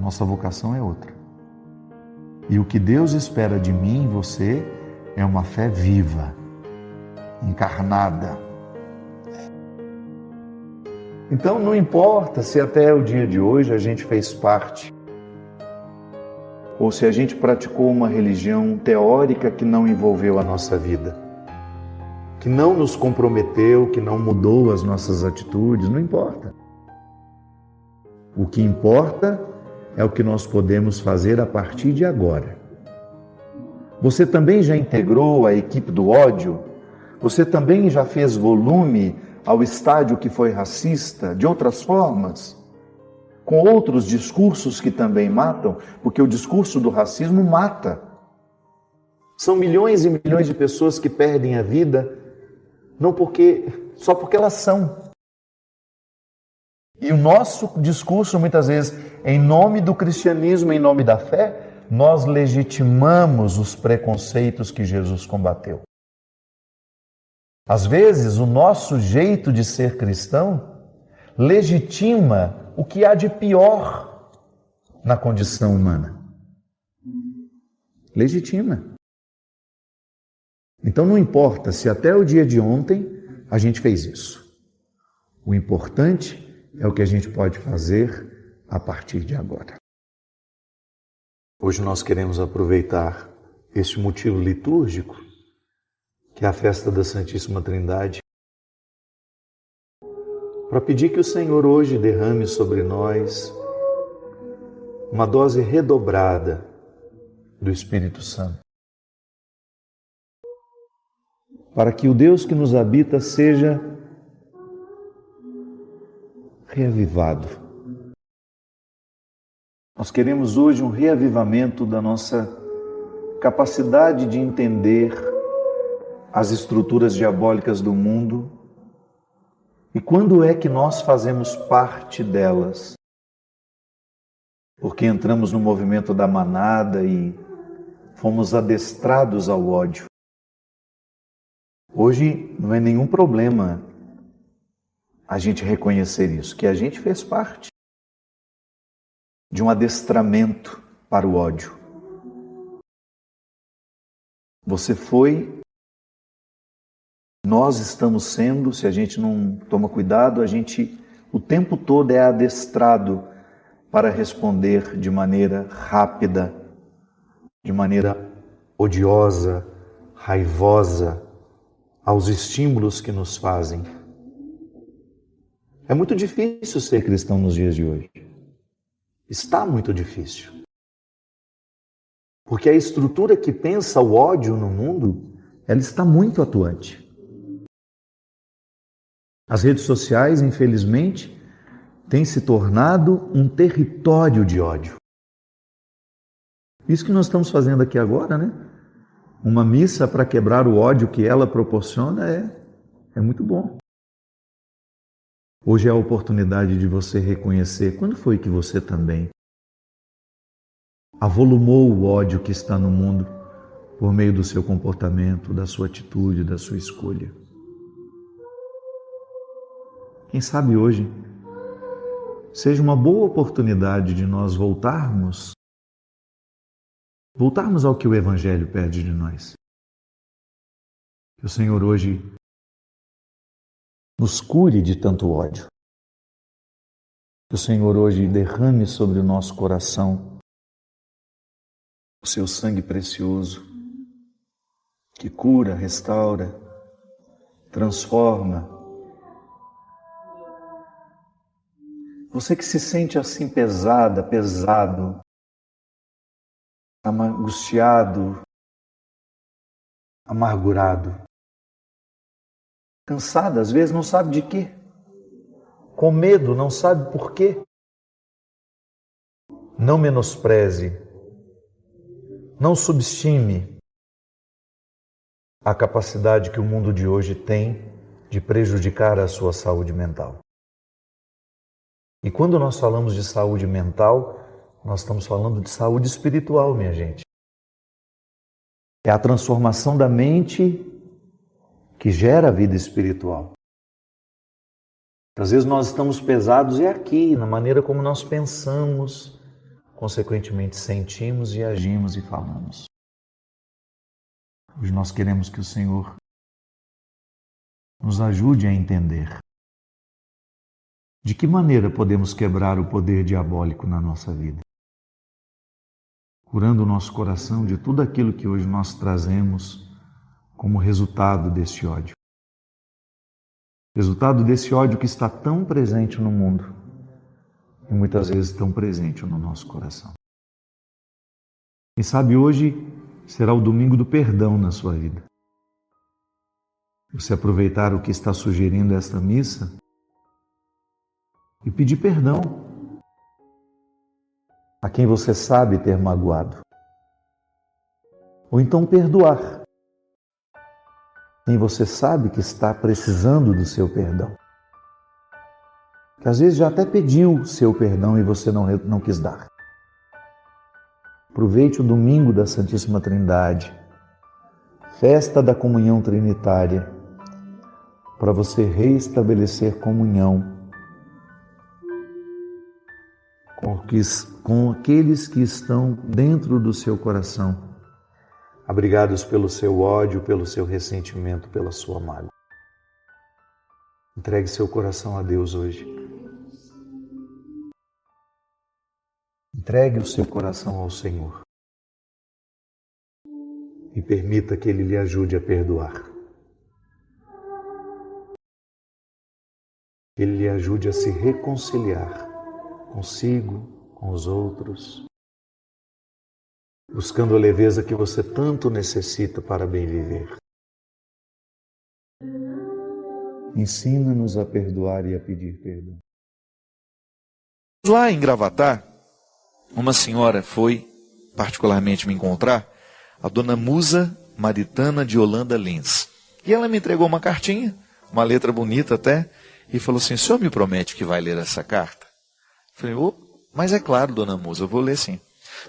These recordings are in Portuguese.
nossa vocação é outra. E o que Deus espera de mim e você é uma fé viva, encarnada. Então não importa se até o dia de hoje a gente fez parte, ou se a gente praticou uma religião teórica que não envolveu a nossa vida, que não nos comprometeu, que não mudou as nossas atitudes, não importa. O que importa é o que nós podemos fazer a partir de agora. Você também já integrou a equipe do ódio? Você também já fez volume ao estádio que foi racista, de outras formas? Com outros discursos que também matam, porque o discurso do racismo mata. São milhões e milhões de pessoas que perdem a vida só porque elas são. E o nosso discurso, muitas vezes, em nome do cristianismo, em nome da fé, nós legitimamos os preconceitos que Jesus combateu. Às vezes, o nosso jeito de ser cristão legitima o que há de pior na condição humana. Legitima. Então não importa se até o dia de ontem a gente fez isso. O importante é o que a gente pode fazer a partir de agora. Hoje nós queremos aproveitar este motivo litúrgico, que é a festa da Santíssima Trindade, para pedir que o Senhor hoje derrame sobre nós uma dose redobrada do Espírito Santo, para que o Deus que nos habita seja reavivado. Nós queremos hoje um reavivamento da nossa capacidade de entender as estruturas diabólicas do mundo e quando é que nós fazemos parte delas. Porque entramos no movimento da manada e fomos adestrados ao ódio. Hoje não é nenhum problema a gente reconhecer isso, que a gente fez parte de um adestramento para o ódio. Você foi, nós estamos sendo, se a gente não toma cuidado, a gente o tempo todo é adestrado para responder de maneira rápida, de maneira odiosa, raivosa aos estímulos que nos fazem. É muito difícil ser cristão nos dias de hoje. Está muito difícil. Porque a estrutura que pensa o ódio no mundo, ela está muito atuante. As redes sociais, infelizmente, têm se tornado um território de ódio. Isso que nós estamos fazendo aqui agora, né? Uma missa para quebrar o ódio que ela proporciona é muito bom. Hoje é a oportunidade de você reconhecer quando foi que você também avolumou o ódio que está no mundo por meio do seu comportamento, da sua atitude, da sua escolha. Quem sabe hoje seja uma boa oportunidade de nós voltarmos ao que o Evangelho pede de nós. Que o Senhor hoje nos cure de tanto ódio. Que o Senhor hoje derrame sobre o nosso coração o seu sangue precioso, que cura, restaura, transforma. Você que se sente assim pesado, angustiado, amargurado, cansado, às vezes não sabe de quê, com medo, não sabe por quê. Não menospreze, não subestime a capacidade que o mundo de hoje tem de prejudicar a sua saúde mental. E quando nós falamos de saúde mental, nós estamos falando de saúde espiritual, minha gente. É a transformação da mente que gera a vida espiritual. Às vezes nós estamos pesados aqui, na maneira como nós pensamos, consequentemente sentimos e agimos e falamos. Hoje nós queremos que o Senhor nos ajude a entender de que maneira podemos quebrar o poder diabólico na nossa vida, curando o nosso coração de tudo aquilo que hoje nós trazemos como resultado desse ódio. Resultado desse ódio que está tão presente no mundo e muitas vezes tão presente no nosso coração. Quem sabe hoje será o domingo do perdão na sua vida. Você aproveitar o que está sugerindo esta missa e pedir perdão a quem você sabe ter magoado. Ou então perdoar quem você sabe que está precisando do seu perdão. Que às vezes já até pediu seu perdão e você não quis dar. Aproveite o domingo da Santíssima Trindade, festa da comunhão trinitária, para você reestabelecer comunhão com aqueles que estão dentro do seu coração, abrigados pelo seu ódio, pelo seu ressentimento, pela sua mágoa. Entregue seu coração a Deus hoje. Entregue o seu coração ao Senhor e permita que Ele lhe ajude a perdoar. Que Ele lhe ajude a se reconciliar consigo, com os outros, buscando a leveza que você tanto necessita para bem viver. Ensina-nos a perdoar e a pedir perdão. Lá em Gravatá, uma senhora foi particularmente me encontrar, a dona Musa Maritana de Holanda Lins. E ela me entregou uma cartinha, uma letra bonita até, e falou assim: o senhor me promete que vai ler essa carta? Eu falei: mas é claro, dona Musa, eu vou ler sim.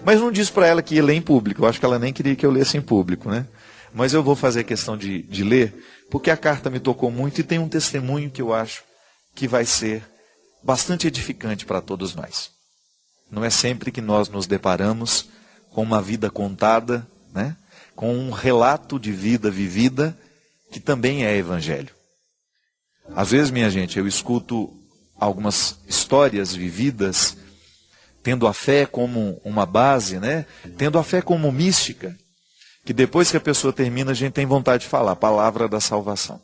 Mas não disse para ela que ia ler em público, eu acho que ela nem queria que eu lesse em público, né? Mas eu vou fazer questão de ler, porque a carta me tocou muito e tem um testemunho que eu acho que vai ser bastante edificante para todos nós. Não é sempre que nós nos deparamos com uma vida contada, né? Com um relato de vida vivida, que também é evangelho. Às vezes, minha gente, eu escuto algumas histórias vividas, tendo a fé como uma base, né? Tendo a fé como mística, que depois que a pessoa termina, a gente tem vontade de falar, a palavra da salvação.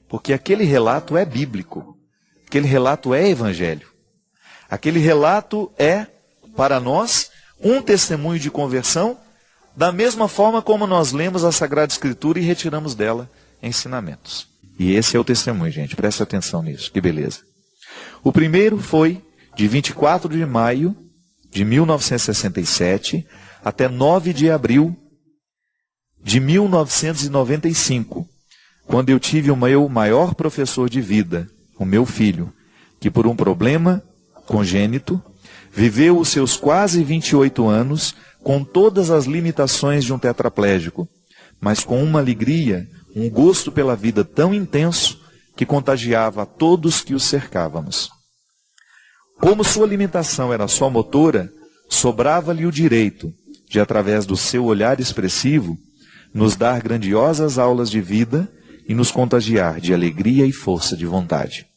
Porque aquele relato é bíblico, aquele relato é evangelho. Aquele relato é, para nós, um testemunho de conversão, da mesma forma como nós lemos a Sagrada Escritura e retiramos dela ensinamentos. E esse é o testemunho, gente, preste atenção nisso, que beleza. O primeiro foi de 24 de maio de 1967 até 9 de abril de 1995, quando eu tive o meu maior professor de vida, o meu filho, que por um problema congênito, viveu os seus quase 28 anos com todas as limitações de um tetraplégico, mas com uma alegria, um gosto pela vida tão intenso que contagiava a todos que os cercávamos. Como sua limitação era só motora, sobrava-lhe o direito de, através do seu olhar expressivo, nos dar grandiosas aulas de vida e nos contagiar de alegria e força de vontade.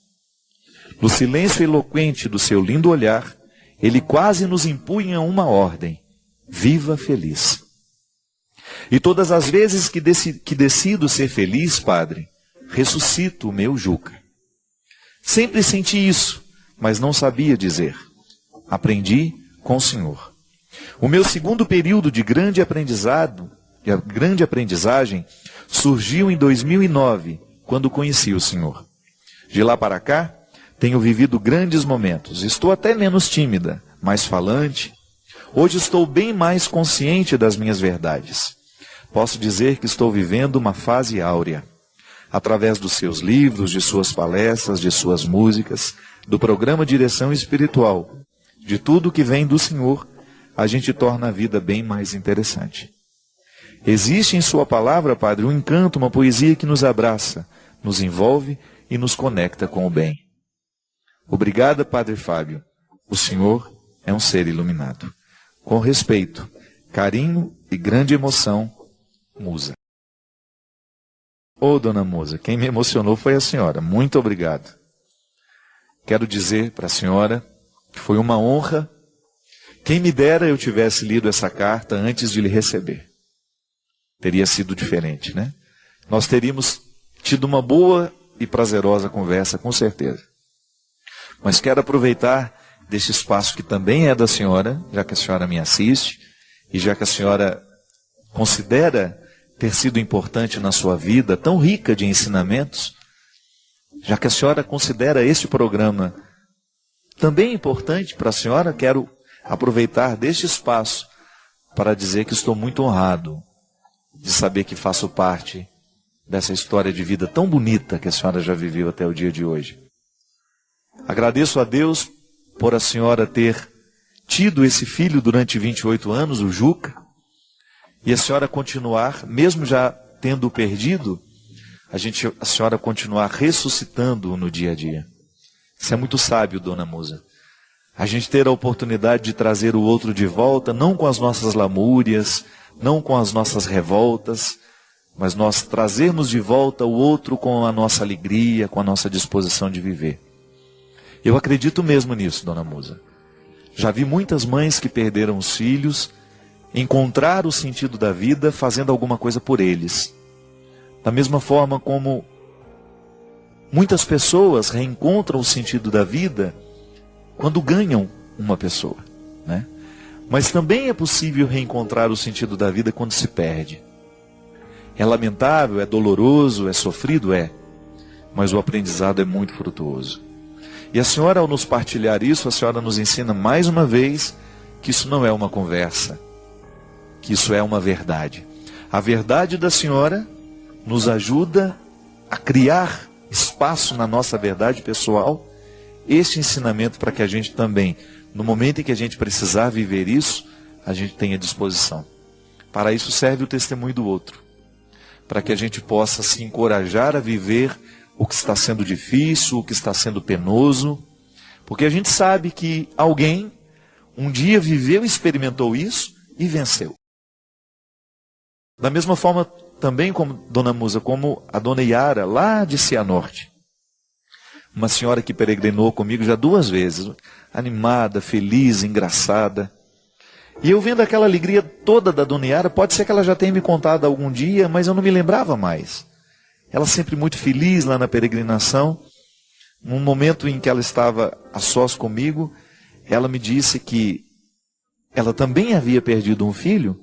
No silêncio eloquente do seu lindo olhar, ele quase nos impunha uma ordem: viva feliz. E todas as vezes que decido ser feliz, Padre, ressuscito o meu Juca. Sempre senti isso, mas não sabia dizer. Aprendi com o Senhor. O meu segundo período de grande aprendizagem, surgiu em 2009, quando conheci o Senhor. De lá para cá, tenho vivido grandes momentos. Estou até menos tímida, mais falante. Hoje estou bem mais consciente das minhas verdades. Posso dizer que estou vivendo uma fase áurea. Através dos seus livros, de suas palestras, de suas músicas, do programa Direção Espiritual, de tudo que vem do Senhor, a gente torna a vida bem mais interessante. Existe em sua palavra, Padre, um encanto, uma poesia que nos abraça, nos envolve e nos conecta com o bem. Obrigada, Padre Fábio. O Senhor é um ser iluminado. Com respeito, carinho e grande emoção, Musa. Ô, dona Musa, quem me emocionou foi a senhora. Muito obrigado. Quero dizer para a senhora que foi uma honra. Quem me dera eu tivesse lido essa carta antes de lhe receber. Teria sido diferente, né? Nós teríamos tido uma boa e prazerosa conversa, com certeza. Mas quero aproveitar deste espaço que também é da senhora, já que a senhora me assiste, e já que a senhora considera ter sido importante na sua vida, tão rica de ensinamentos, já que a senhora considera este programa também importante para a senhora, quero aproveitar deste espaço para dizer que estou muito honrado de saber que faço parte dessa história de vida tão bonita que a senhora já viveu até o dia de hoje. Agradeço a Deus por a senhora ter tido esse filho durante 28 anos, o Juca, e a senhora continuar, mesmo já tendo perdido, a senhora continuar ressuscitando-o no dia a dia. Isso é muito sábio, dona Musa. A gente ter a oportunidade de trazer o outro de volta, não com as nossas lamúrias, não com as nossas revoltas, mas nós trazermos de volta o outro com a nossa alegria, com a nossa disposição de viver. Eu acredito mesmo nisso, dona Musa. Já vi muitas mães que perderam os filhos, encontrar o sentido da vida fazendo alguma coisa por eles. Da mesma forma como muitas pessoas reencontram o sentido da vida quando ganham uma pessoa, né? Mas também é possível reencontrar o sentido da vida quando se perde. É lamentável, é doloroso, é sofrido, mas o aprendizado é muito frutuoso. E a senhora, ao nos partilhar isso, a senhora nos ensina mais uma vez que isso não é uma conversa, que isso é uma verdade. A verdade da senhora nos ajuda a criar espaço na nossa verdade pessoal, este ensinamento para que a gente também, no momento em que a gente precisar viver isso, a gente tenha disposição. Para isso serve o testemunho do outro, para que a gente possa se encorajar a viver o que está sendo difícil, o que está sendo penoso, porque a gente sabe que alguém um dia viveu e experimentou isso e venceu. Da mesma forma também como dona Musa, como a dona Yara, lá de Cianorte. Uma senhora que peregrinou comigo já 2 vezes, animada, feliz, engraçada. E eu vendo aquela alegria toda da dona Yara, pode ser que ela já tenha me contado algum dia, mas eu não me lembrava mais. Ela sempre muito feliz lá na peregrinação. Num momento em que ela estava a sós comigo, ela me disse que ela também havia perdido um filho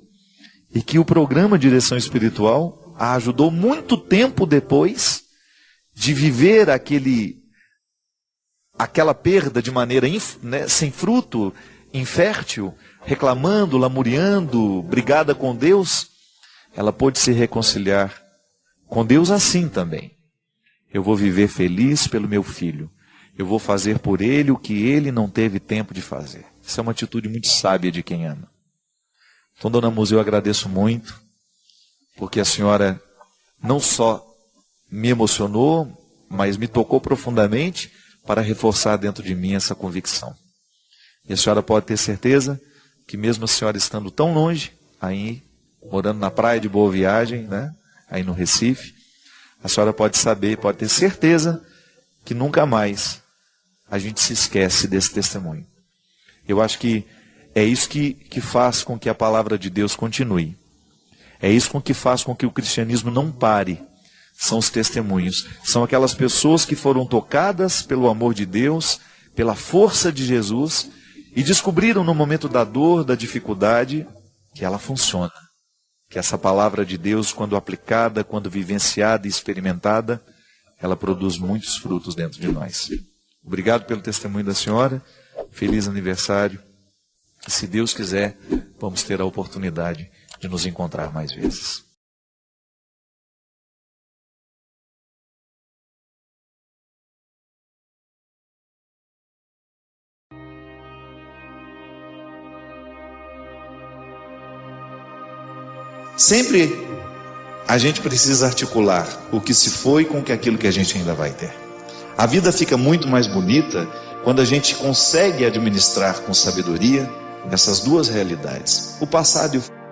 e que o programa Direção Espiritual a ajudou muito tempo depois de viver aquela perda de maneira sem fruto, infértil, reclamando, lamuriando, brigada com Deus. Ela pôde se reconciliar com Deus assim também. Eu vou viver feliz pelo meu filho. Eu vou fazer por ele o que ele não teve tempo de fazer. Isso é uma atitude muito sábia de quem ama. Então, dona Musa, eu agradeço muito, porque a senhora não só me emocionou, mas me tocou profundamente para reforçar dentro de mim essa convicção. E a senhora pode ter certeza que mesmo a senhora estando tão longe, aí, morando na praia de Boa Viagem, né, aí no Recife, a senhora pode saber, pode ter certeza que nunca mais a gente se esquece desse testemunho. Eu acho que é isso que faz com que a palavra de Deus continue. É isso que faz com que o cristianismo não pare. São os testemunhos. São aquelas pessoas que foram tocadas pelo amor de Deus, pela força de Jesus, e descobriram no momento da dor, da dificuldade, que ela funciona. Que essa palavra de Deus, quando aplicada, quando vivenciada e experimentada, ela produz muitos frutos dentro de nós. Obrigado pelo testemunho da senhora. Feliz aniversário. Se Deus quiser, vamos ter a oportunidade de nos encontrar mais vezes. Sempre a gente precisa articular o que se foi com aquilo que a gente ainda vai ter. A vida fica muito mais bonita quando a gente consegue administrar com sabedoria essas duas realidades, o passado e o futuro.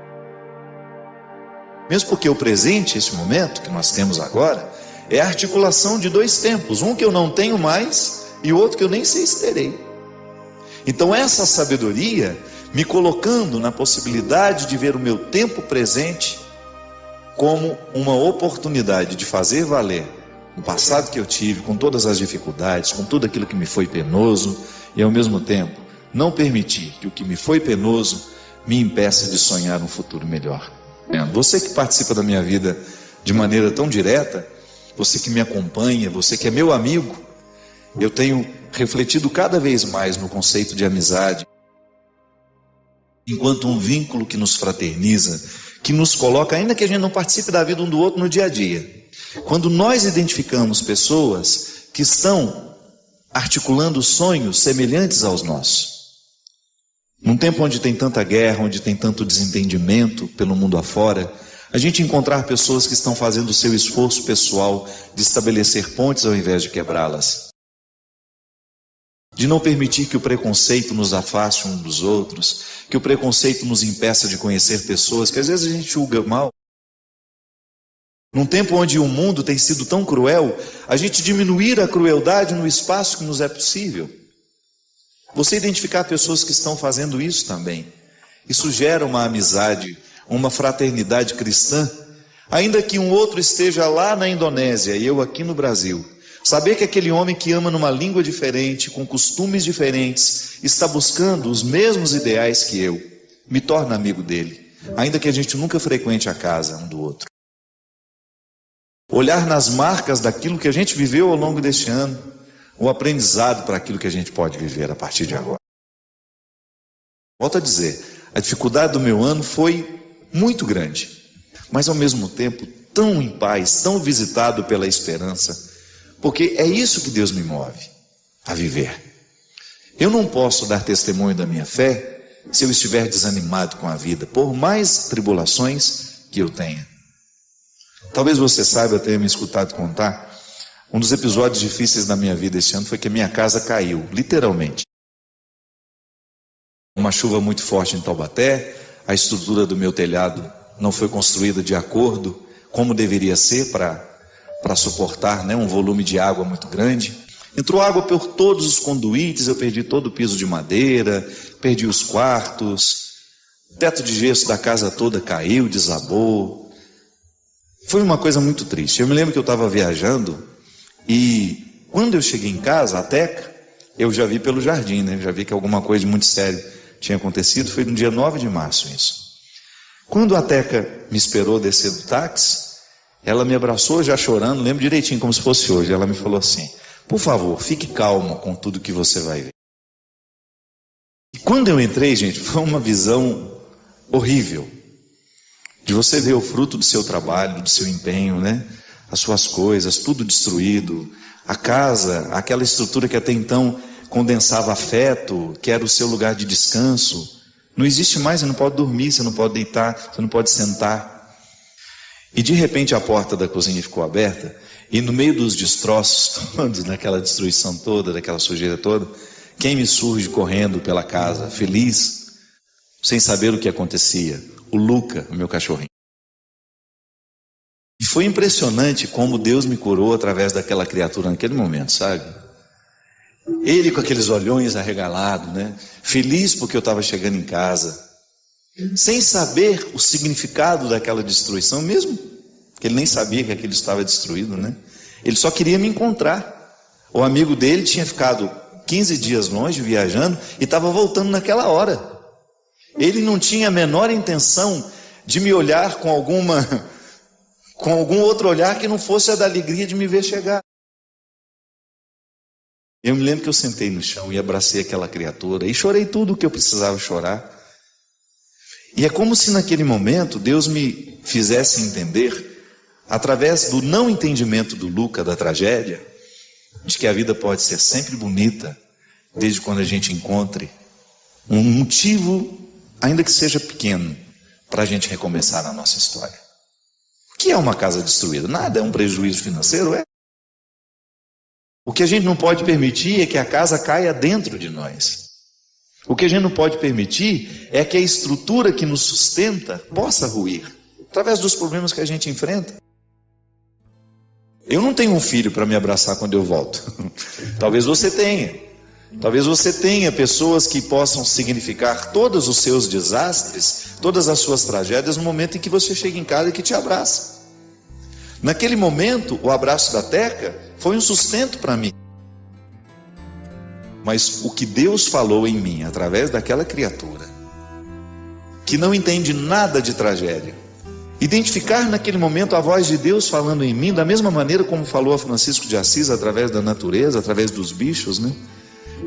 Mesmo porque o presente, esse momento que nós temos agora, é a articulação de dois tempos, um que eu não tenho mais e o outro que eu nem sei se terei. Então essa sabedoria, me colocando na possibilidade de ver o meu tempo presente como uma oportunidade de fazer valer o passado que eu tive, com todas as dificuldades, com tudo aquilo que me foi penoso, e ao mesmo tempo não permitir que o que me foi penoso me impeça de sonhar um futuro melhor. Você que participa da minha vida de maneira tão direta, você que me acompanha, você que é meu amigo, eu tenho refletido cada vez mais no conceito de amizade, enquanto um vínculo que nos fraterniza, que nos coloca, ainda que a gente não participe da vida um do outro no dia a dia. Quando nós identificamos pessoas que estão articulando sonhos semelhantes aos nossos, num tempo onde tem tanta guerra, onde tem tanto desentendimento pelo mundo afora, a gente encontrar pessoas que estão fazendo o seu esforço pessoal de estabelecer pontes ao invés de quebrá-las, de não permitir que o preconceito nos afaste um dos outros, que o preconceito nos impeça de conhecer pessoas que às vezes a gente julga mal. Num tempo onde o mundo tem sido tão cruel, a gente diminuir a crueldade no espaço que nos é possível. Você identificar pessoas que estão fazendo isso também. Isso gera uma amizade, uma fraternidade cristã, ainda que um outro esteja lá na Indonésia e eu aqui no Brasil. Saber que aquele homem que ama numa língua diferente, com costumes diferentes, está buscando os mesmos ideais que eu, me torna amigo dele, ainda que a gente nunca frequente a casa um do outro. Olhar nas marcas daquilo que a gente viveu ao longo deste ano, o aprendizado para aquilo que a gente pode viver a partir de agora. Volto a dizer, a dificuldade do meu ano foi muito grande, mas ao mesmo tempo tão em paz, tão visitado pela esperança, porque é isso que Deus me move a viver. Eu não posso dar testemunho da minha fé se eu estiver desanimado com a vida, por mais tribulações que eu tenha. Talvez você saiba, tenha me escutado contar, um dos episódios difíceis da minha vida este ano foi que a minha casa caiu, literalmente. Uma chuva muito forte em Taubaté, a estrutura do meu telhado não foi construída de acordo como deveria ser para suportar, um volume de água muito grande. Entrou água por todos os conduítes, eu perdi todo o piso de madeira, perdi os quartos, o teto de gesso da casa toda caiu, desabou. Foi uma coisa muito triste. Eu me lembro que eu estava viajando e quando eu cheguei em casa, a Teca, eu já vi pelo jardim, já vi que alguma coisa muito séria tinha acontecido. Foi no dia 9 de março isso. Quando a Teca me esperou descer do táxi, ela me abraçou já chorando, lembro direitinho como se fosse hoje. Ela me falou assim: por favor, fique calma com tudo que você vai ver. E quando eu entrei, gente, foi uma visão horrível, de você ver o fruto do seu trabalho, do seu empenho, as suas coisas, tudo destruído, a casa, aquela estrutura que até então condensava afeto, que era o seu lugar de descanso, não existe mais. Você não pode dormir, você não pode deitar, você não pode sentar. E de repente a porta da cozinha ficou aberta, e no meio dos destroços todos, naquela destruição toda, daquela sujeira toda, quem me surge correndo pela casa, feliz, sem saber o que acontecia? O Luca, o meu cachorrinho. E foi impressionante como Deus me curou através daquela criatura naquele momento, sabe? Ele com aqueles olhões arregalados, feliz porque eu estava chegando em casa, sem saber o significado daquela destruição, mesmo que ele nem sabia que aquilo estava destruído, Ele só queria me encontrar. O amigo dele tinha ficado 15 dias longe, viajando, e estava voltando naquela hora. Ele não tinha a menor intenção de me olhar com algum outro olhar que não fosse a da alegria de me ver chegar. Eu me lembro que eu sentei no chão e abracei aquela criatura e chorei tudo o que eu precisava chorar. E é como se naquele momento Deus me fizesse entender, através do não entendimento do Luca da tragédia, de que a vida pode ser sempre bonita, desde quando a gente encontre um motivo, ainda que seja pequeno, para a gente recomeçar a nossa história. O que é uma casa destruída? Nada, é um prejuízo financeiro, é. O que a gente não pode permitir é que a casa caia dentro de nós. O que a gente não pode permitir é que a estrutura que nos sustenta possa ruir, através dos problemas que a gente enfrenta. Eu não tenho um filho para me abraçar quando eu volto. Talvez você tenha. Talvez você tenha pessoas que possam significar todos os seus desastres, todas as suas tragédias, no momento em que você chega em casa e que te abraça. Naquele momento, o abraço da Teca foi um sustento para mim. Mas o que Deus falou em mim, através daquela criatura, que não entende nada de tragédia, identificar naquele momento a voz de Deus falando em mim, da mesma maneira como falou a Francisco de Assis, através da natureza, através dos bichos, né?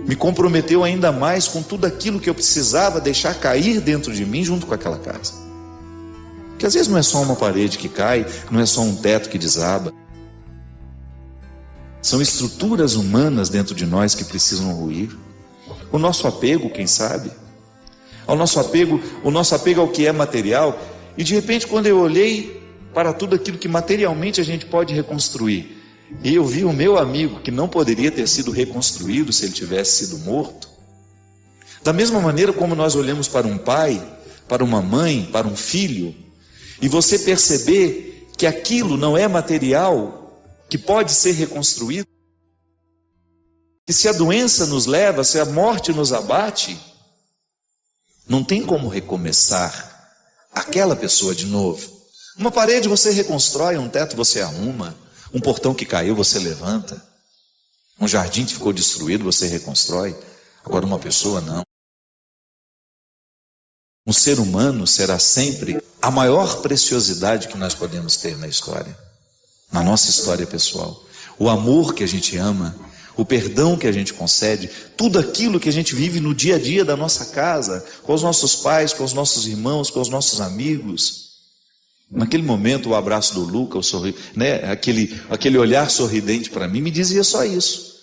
Me comprometeu ainda mais com tudo aquilo que eu precisava deixar cair dentro de mim junto com aquela casa. Porque às vezes não é só uma parede que cai, não é só um teto que desaba. São estruturas humanas dentro de nós que precisam ruir. O nosso apego, quem sabe? O nosso apego ao que é material. E de repente, quando eu olhei para tudo aquilo que materialmente a gente pode reconstruir, e eu vi o meu amigo que não poderia ter sido reconstruído se ele tivesse sido morto. Da mesma maneira como nós olhamos para um pai, para uma mãe, para um filho, e você perceber que aquilo não é material, que pode ser reconstruído, que se a doença nos leva, se a morte nos abate, não tem como recomeçar aquela pessoa de novo. Uma parede você reconstrói, um teto você arruma, um portão que caiu você levanta, um jardim que ficou destruído você reconstrói. Agora uma pessoa não. Um ser humano será sempre a maior preciosidade que nós podemos ter na história, na nossa história pessoal. O amor que a gente ama, o perdão que a gente concede, tudo aquilo que a gente vive no dia a dia da nossa casa, com os nossos pais, com os nossos irmãos, com os nossos amigos. Naquele momento, o abraço do Luca, aquele olhar sorridente para mim, me dizia só isso.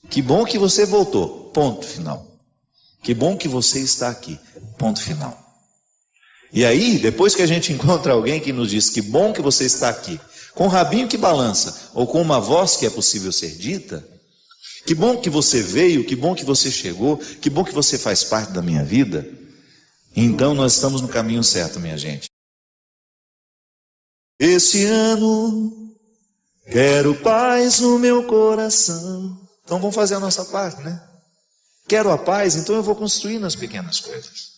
Que bom que você voltou, ponto final. Que bom que você está aqui, ponto final. E aí, depois que a gente encontra alguém que nos diz que bom que você está aqui, com o rabinho que balança, ou com uma voz que é possível ser dita, que bom que você veio, que bom que você chegou, que bom que você faz parte da minha vida, então nós estamos no caminho certo, minha gente. Esse ano, quero paz no meu coração. Então vamos fazer a nossa parte, né? Quero a paz, então eu vou construir nas pequenas coisas.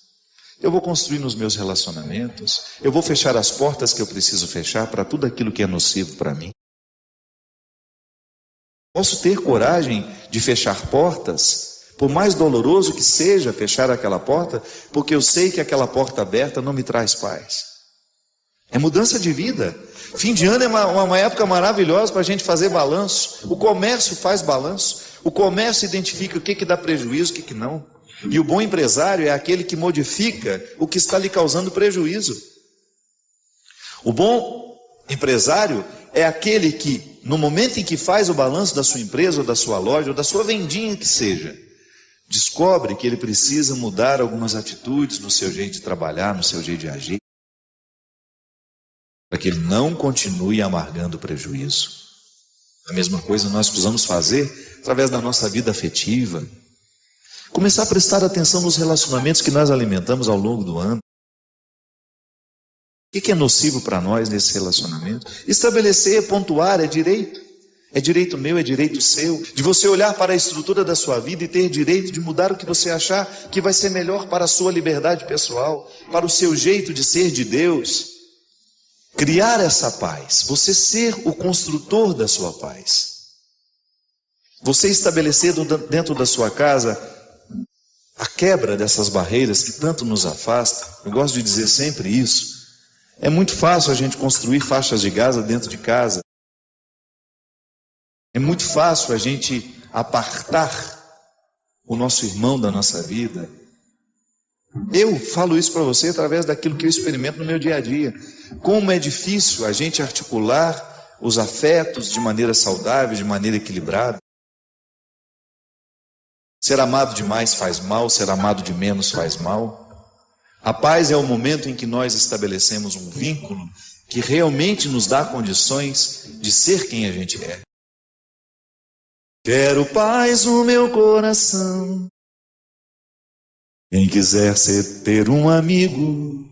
Eu vou construir nos meus relacionamentos. Eu vou fechar as portas que eu preciso fechar para tudo aquilo que é nocivo para mim. Posso ter coragem de fechar portas, por mais doloroso que seja fechar aquela porta, porque eu sei que aquela porta aberta não me traz paz. É mudança de vida. Fim de ano é uma época maravilhosa para a gente fazer balanço. O comércio faz balanço. O comércio identifica o que dá prejuízo, o que não. E o bom empresário é aquele que modifica o que está lhe causando prejuízo. O bom empresário é aquele que, no momento em que faz o balanço da sua empresa, ou da sua loja, ou da sua vendinha que seja, descobre que ele precisa mudar algumas atitudes no seu jeito de trabalhar, no seu jeito de agir, para que ele não continue amargando o prejuízo. A mesma coisa nós precisamos fazer através da nossa vida afetiva. Começar a prestar atenção nos relacionamentos que nós alimentamos ao longo do ano. O que é nocivo para nós nesse relacionamento? Estabelecer, pontuar, é direito. É direito meu, é direito seu. De você olhar para a estrutura da sua vida e ter direito de mudar o que você achar que vai ser melhor para a sua liberdade pessoal, para o seu jeito de ser de Deus. Criar essa paz, você ser o construtor da sua paz. Você estabelecer dentro da sua casa a quebra dessas barreiras que tanto nos afastam. Eu gosto de dizer sempre isso. É muito fácil a gente construir faixas de Gaza dentro de casa. É muito fácil a gente apartar o nosso irmão da nossa vida. Eu falo isso para você através daquilo que eu experimento no meu dia a dia. Como é difícil a gente articular os afetos de maneira saudável, de maneira equilibrada. Ser amado demais faz mal, ser amado de menos faz mal. A paz é o momento em que nós estabelecemos um vínculo que realmente nos dá condições de ser quem a gente é. Quero paz no meu coração. Quem quiser ter um amigo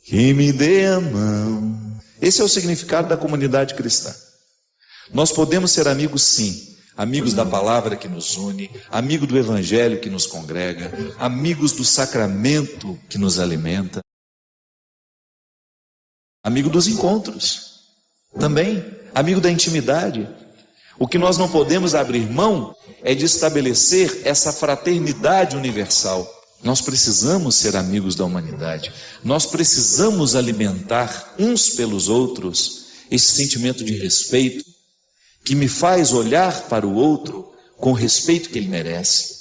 que me dê a mão. Esse é o significado da comunidade cristã. Nós podemos ser amigos, sim. Amigos da palavra que nos une, amigo do evangelho que nos congrega, amigos do sacramento que nos alimenta, amigo dos encontros, também amigo da intimidade. O que nós não podemos abrir mão é de estabelecer essa fraternidade universal. Nós precisamos ser amigos da humanidade. Nós precisamos alimentar uns pelos outros esse sentimento de respeito que me faz olhar para o outro com o respeito que ele merece.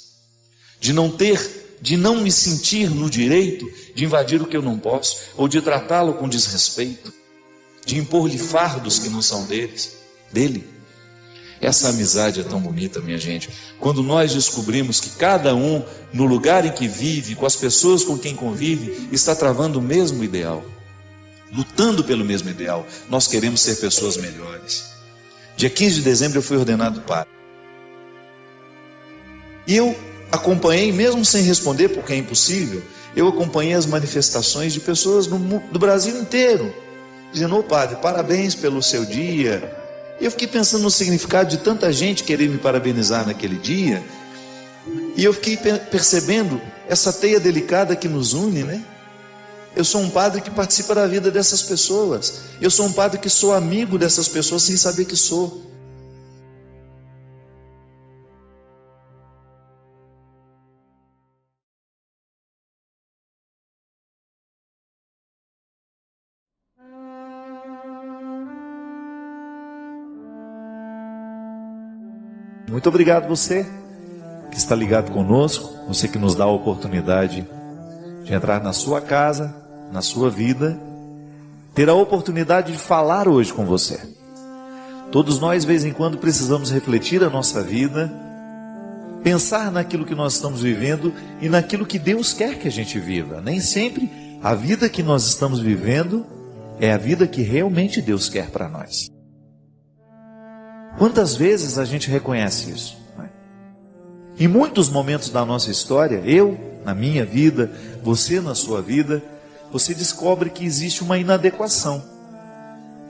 De não me sentir no direito de invadir o que eu não posso, ou de tratá-lo com desrespeito, de impor-lhe fardos que não são dele. Essa amizade é tão bonita, minha gente, quando nós descobrimos que cada um, no lugar em que vive, com as pessoas com quem convive, está travando o mesmo ideal, lutando pelo mesmo ideal. Nós queremos ser pessoas melhores. Dia 15 de dezembro eu fui ordenado padre. E eu acompanhei, mesmo sem responder, porque é impossível, eu acompanhei as manifestações de pessoas do Brasil inteiro, dizendo: ô padre, parabéns pelo seu dia. E eu fiquei pensando no significado de tanta gente querer me parabenizar naquele dia, e eu fiquei percebendo essa teia delicada que nos une, né? Eu sou um padre que participa da vida dessas pessoas. Eu sou um padre que sou amigo dessas pessoas sem saber que sou. Muito obrigado você que está ligado conosco, você que nos dá a oportunidade de entrar na sua casa, na sua vida, ter a oportunidade de falar hoje com você. Todos nós, de vez em quando, precisamos refletir a nossa vida, pensar naquilo que nós estamos vivendo e naquilo que Deus quer que a gente viva. Nem sempre a vida que nós estamos vivendo é a vida que realmente Deus quer para nós. Quantas vezes a gente reconhece isso? Em muitos momentos da nossa história, eu na minha vida, você na sua vida, você descobre que existe uma inadequação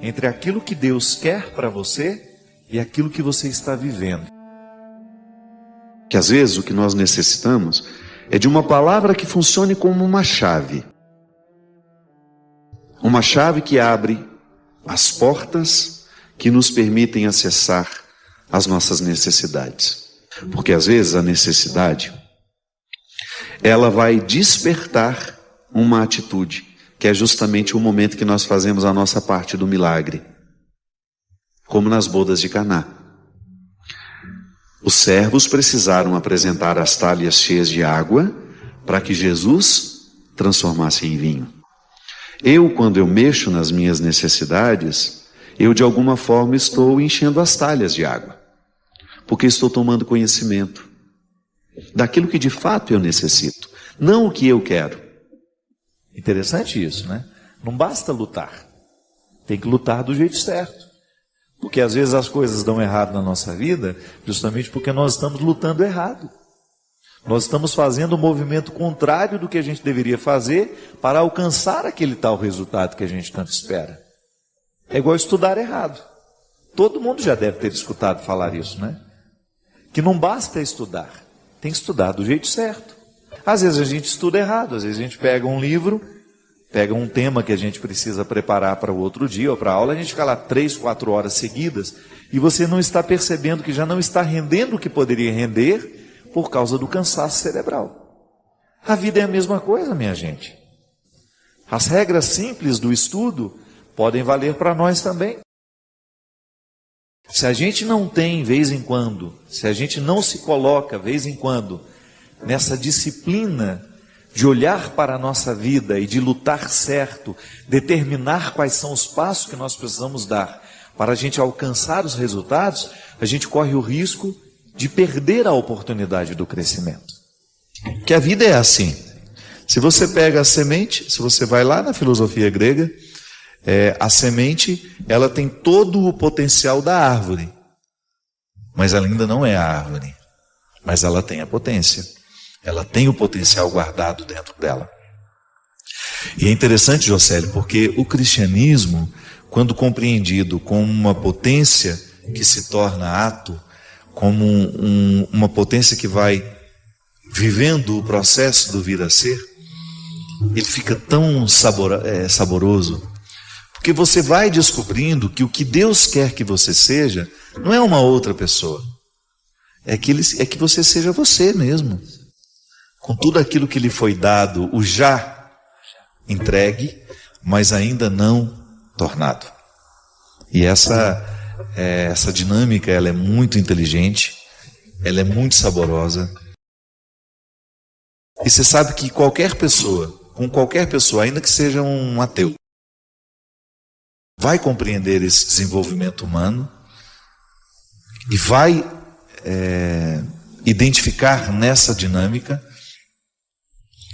entre aquilo que Deus quer para você e aquilo que você está vivendo. Que às vezes o que nós necessitamos é de uma palavra que funcione como uma chave. Uma chave que abre as portas que nos permitem acessar as nossas necessidades. Porque às vezes a necessidade, ela vai despertar uma atitude, que é justamente o momento que nós fazemos a nossa parte do milagre. Como nas bodas de Caná. Os servos precisaram apresentar as talhas cheias de água para que Jesus transformasse em vinho. Quando eu mexo nas minhas necessidades, eu de alguma forma estou enchendo as talhas de água, porque estou tomando conhecimento daquilo que de fato eu necessito, não o que eu quero. Interessante isso, né? Não basta lutar, tem que lutar do jeito certo. Porque às vezes as coisas dão errado na nossa vida, justamente porque nós estamos lutando errado. Nós estamos fazendo o movimento contrário do que a gente deveria fazer para alcançar aquele tal resultado que a gente tanto espera. É igual estudar errado. Todo mundo já deve ter escutado falar isso, né? Que não basta estudar, tem que estudar do jeito certo. Às vezes a gente estuda errado, às vezes a gente pega um livro, pega um tema que a gente precisa preparar para o outro dia ou para a aula, a gente fica lá 3, 4 horas seguidas e você não está percebendo que já não está rendendo o que poderia render por causa do cansaço cerebral. A vida é a mesma coisa, minha gente. As regras simples do estudo podem valer para nós também. Se a gente não tem, vez em quando, se a gente não se coloca, vez em quando, nessa disciplina de olhar para a nossa vida e de lutar certo, determinar quais são os passos que nós precisamos dar para a gente alcançar os resultados, a gente corre o risco de perder a oportunidade do crescimento. Que a vida é assim. Se você pega a semente, se você vai lá na filosofia grega, a semente, ela tem todo o potencial da árvore. mas ela ainda não é a árvore. Mas ela tem a potência. Ela tem o potencial guardado dentro dela. E é interessante, Jocélio, porque o cristianismo, quando compreendido como uma potência que se torna ato, como uma potência que vai vivendo o processo do vir a ser, ele fica tão saboroso, porque você vai descobrindo que o que Deus quer que você seja não é uma outra pessoa, é que você seja você mesmo, com tudo aquilo que lhe foi dado, o já entregue, mas ainda não tornado. E essa dinâmica, ela é muito inteligente, ela é muito saborosa. E você sabe que com qualquer pessoa, ainda que seja um ateu, vai compreender esse desenvolvimento humano e vai identificar nessa dinâmica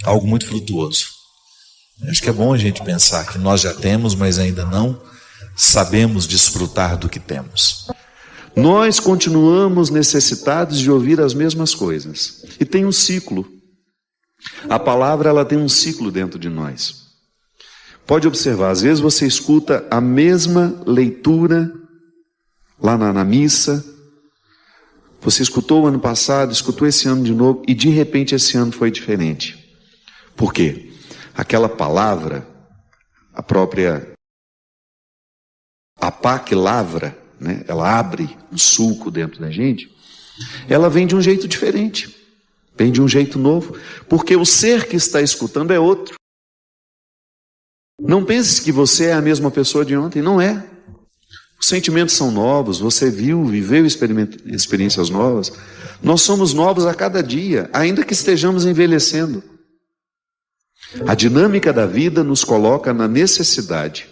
algo muito frutuoso. Acho que é bom a gente pensar que nós já temos, mas ainda não sabemos desfrutar do que temos. Nós continuamos necessitados de ouvir as mesmas coisas. E tem um ciclo. A palavra, ela tem um ciclo dentro de nós. Pode observar, às vezes você escuta a mesma leitura lá na missa. Você escutou o ano passado, escutou esse ano de novo, e de repente esse ano foi diferente. Por quê? Aquela palavra, a própria pá que lavra, né? Ela abre um sulco dentro da gente, ela vem de um jeito diferente, vem de um jeito novo, porque o ser que está escutando é outro. Não pense que você é a mesma pessoa de ontem, não é. Os sentimentos são novos, você viveu experiências novas. Nós somos novos a cada dia, ainda que estejamos envelhecendo. A dinâmica da vida nos coloca na necessidade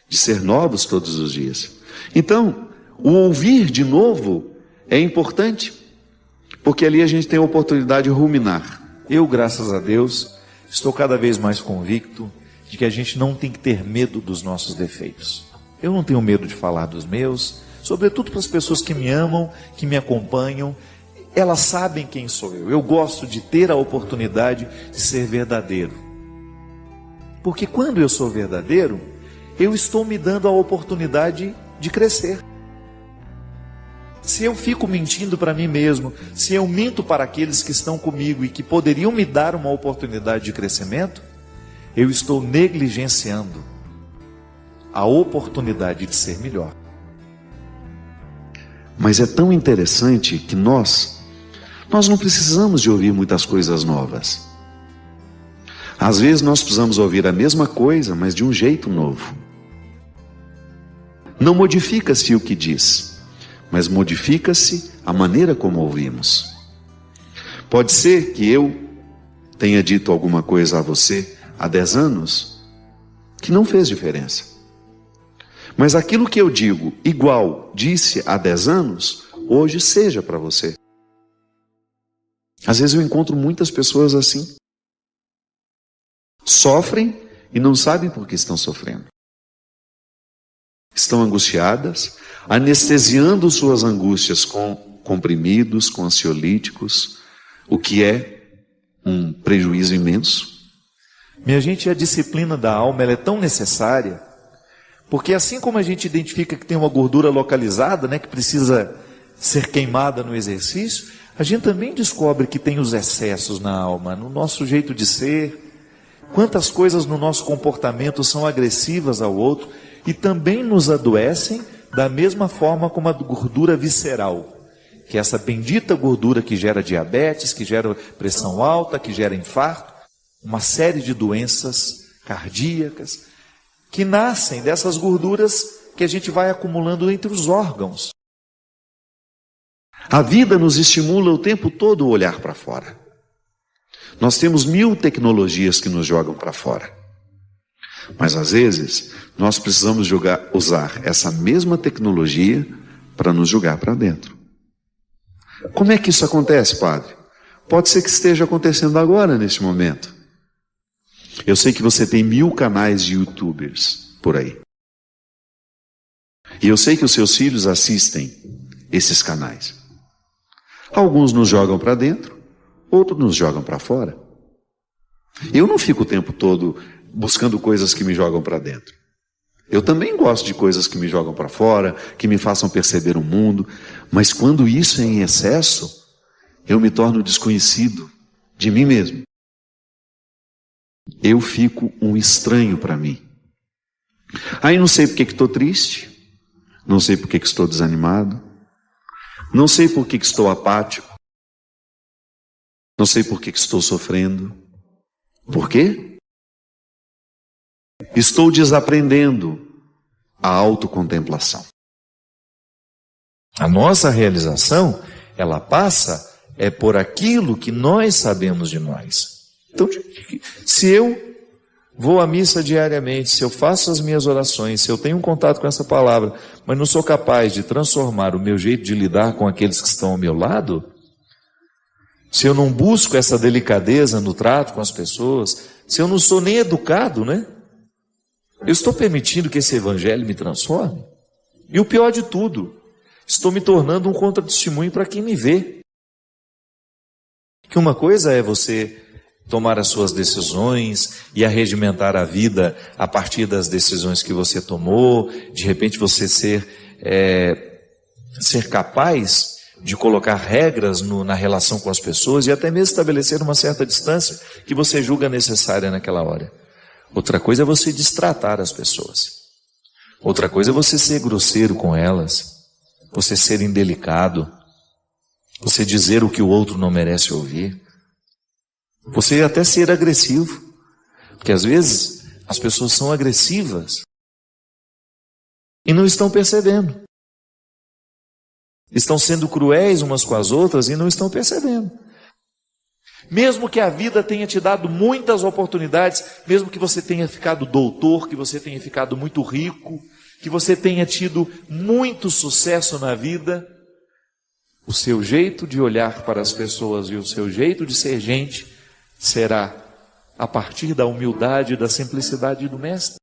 de ser novos todos os dias. Então, o ouvir de novo é importante, porque ali a gente tem a oportunidade de ruminar. Eu, graças a Deus, estou cada vez mais convicto de que a gente não tem que ter medo dos nossos defeitos. Eu não tenho medo de falar dos meus, sobretudo para as pessoas que me amam, que me acompanham. Elas sabem quem sou eu. Eu gosto de ter a oportunidade de ser verdadeiro. Porque quando eu sou verdadeiro, eu estou me dando a oportunidade de crescer. Se eu fico mentindo para mim mesmo, se eu minto para aqueles que estão comigo e que poderiam me dar uma oportunidade de crescimento, eu estou negligenciando a oportunidade de ser melhor. Mas é tão interessante que nós não precisamos de ouvir muitas coisas novas. Às vezes nós precisamos ouvir a mesma coisa, mas de um jeito novo. Não modifica-se o que diz, mas modifica-se a maneira como ouvimos. Pode ser que eu tenha dito alguma coisa a você há 10 anos que não fez diferença. Mas aquilo que eu digo igual disse há 10 anos, hoje seja para você. Às vezes eu encontro muitas pessoas assim. Sofrem e não sabem por que estão sofrendo. Estão angustiadas, anestesiando suas angústias com comprimidos, com ansiolíticos, o que é um prejuízo imenso. Minha gente, a disciplina da alma, ela é tão necessária, porque assim como a gente identifica que tem uma gordura localizada, né, que precisa ser queimada no exercício, a gente também descobre que tem os excessos na alma, no nosso jeito de ser. Quantas coisas no nosso comportamento são agressivas ao outro e também nos adoecem da mesma forma como a gordura visceral, que é essa bendita gordura que gera diabetes, que gera pressão alta, que gera infarto, uma série de doenças cardíacas que nascem dessas gorduras que a gente vai acumulando entre os órgãos. A vida nos estimula o tempo todo a olhar para fora. Nós temos 1000 tecnologias que nos jogam para fora. Mas às vezes, nós precisamos usar essa mesma tecnologia para nos jogar para dentro. Como é que isso acontece, padre? Pode ser que esteja acontecendo agora, neste momento. Eu sei que você tem 1000 canais de YouTubers por aí. E eu sei que os seus filhos assistem esses canais. Alguns nos jogam para dentro, outros nos jogam para fora. Eu não fico o tempo todo buscando coisas que me jogam para dentro. Eu também gosto de coisas que me jogam para fora, que me façam perceber o mundo, mas quando isso é em excesso, eu me torno desconhecido de mim mesmo. Eu fico um estranho para mim. Aí não sei por que estou triste, não sei por que estou desanimado, não sei por que estou apático, não sei por que estou sofrendo. Por quê? Estou desaprendendo a autocontemplação. A nossa realização, ela passa por aquilo que nós sabemos de nós. Então, se eu vou à missa diariamente, se eu faço as minhas orações, se eu tenho um contato com essa palavra, mas não sou capaz de transformar o meu jeito de lidar com aqueles que estão ao meu lado, se eu não busco essa delicadeza no trato com as pessoas, se eu não sou nem educado, né? Eu estou permitindo que esse evangelho me transforme? E o pior de tudo, estou me tornando um contratestemunho para quem me vê. Que uma coisa é você tomar as suas decisões e arregimentar a vida a partir das decisões que você tomou, de repente você ser capaz de colocar regras na relação com as pessoas e até mesmo estabelecer uma certa distância que você julga necessária naquela hora. Outra coisa é você destratar as pessoas. Outra coisa é você ser grosseiro com elas, você ser indelicado, você dizer o que o outro não merece ouvir, você até ser agressivo, porque às vezes as pessoas são agressivas e não estão percebendo. Estão sendo cruéis umas com as outras e não estão percebendo. Mesmo que a vida tenha te dado muitas oportunidades, mesmo que você tenha ficado doutor, que você tenha ficado muito rico, que você tenha tido muito sucesso na vida, o seu jeito de olhar para as pessoas e o seu jeito de ser gente será a partir da humildade e da simplicidade do Mestre.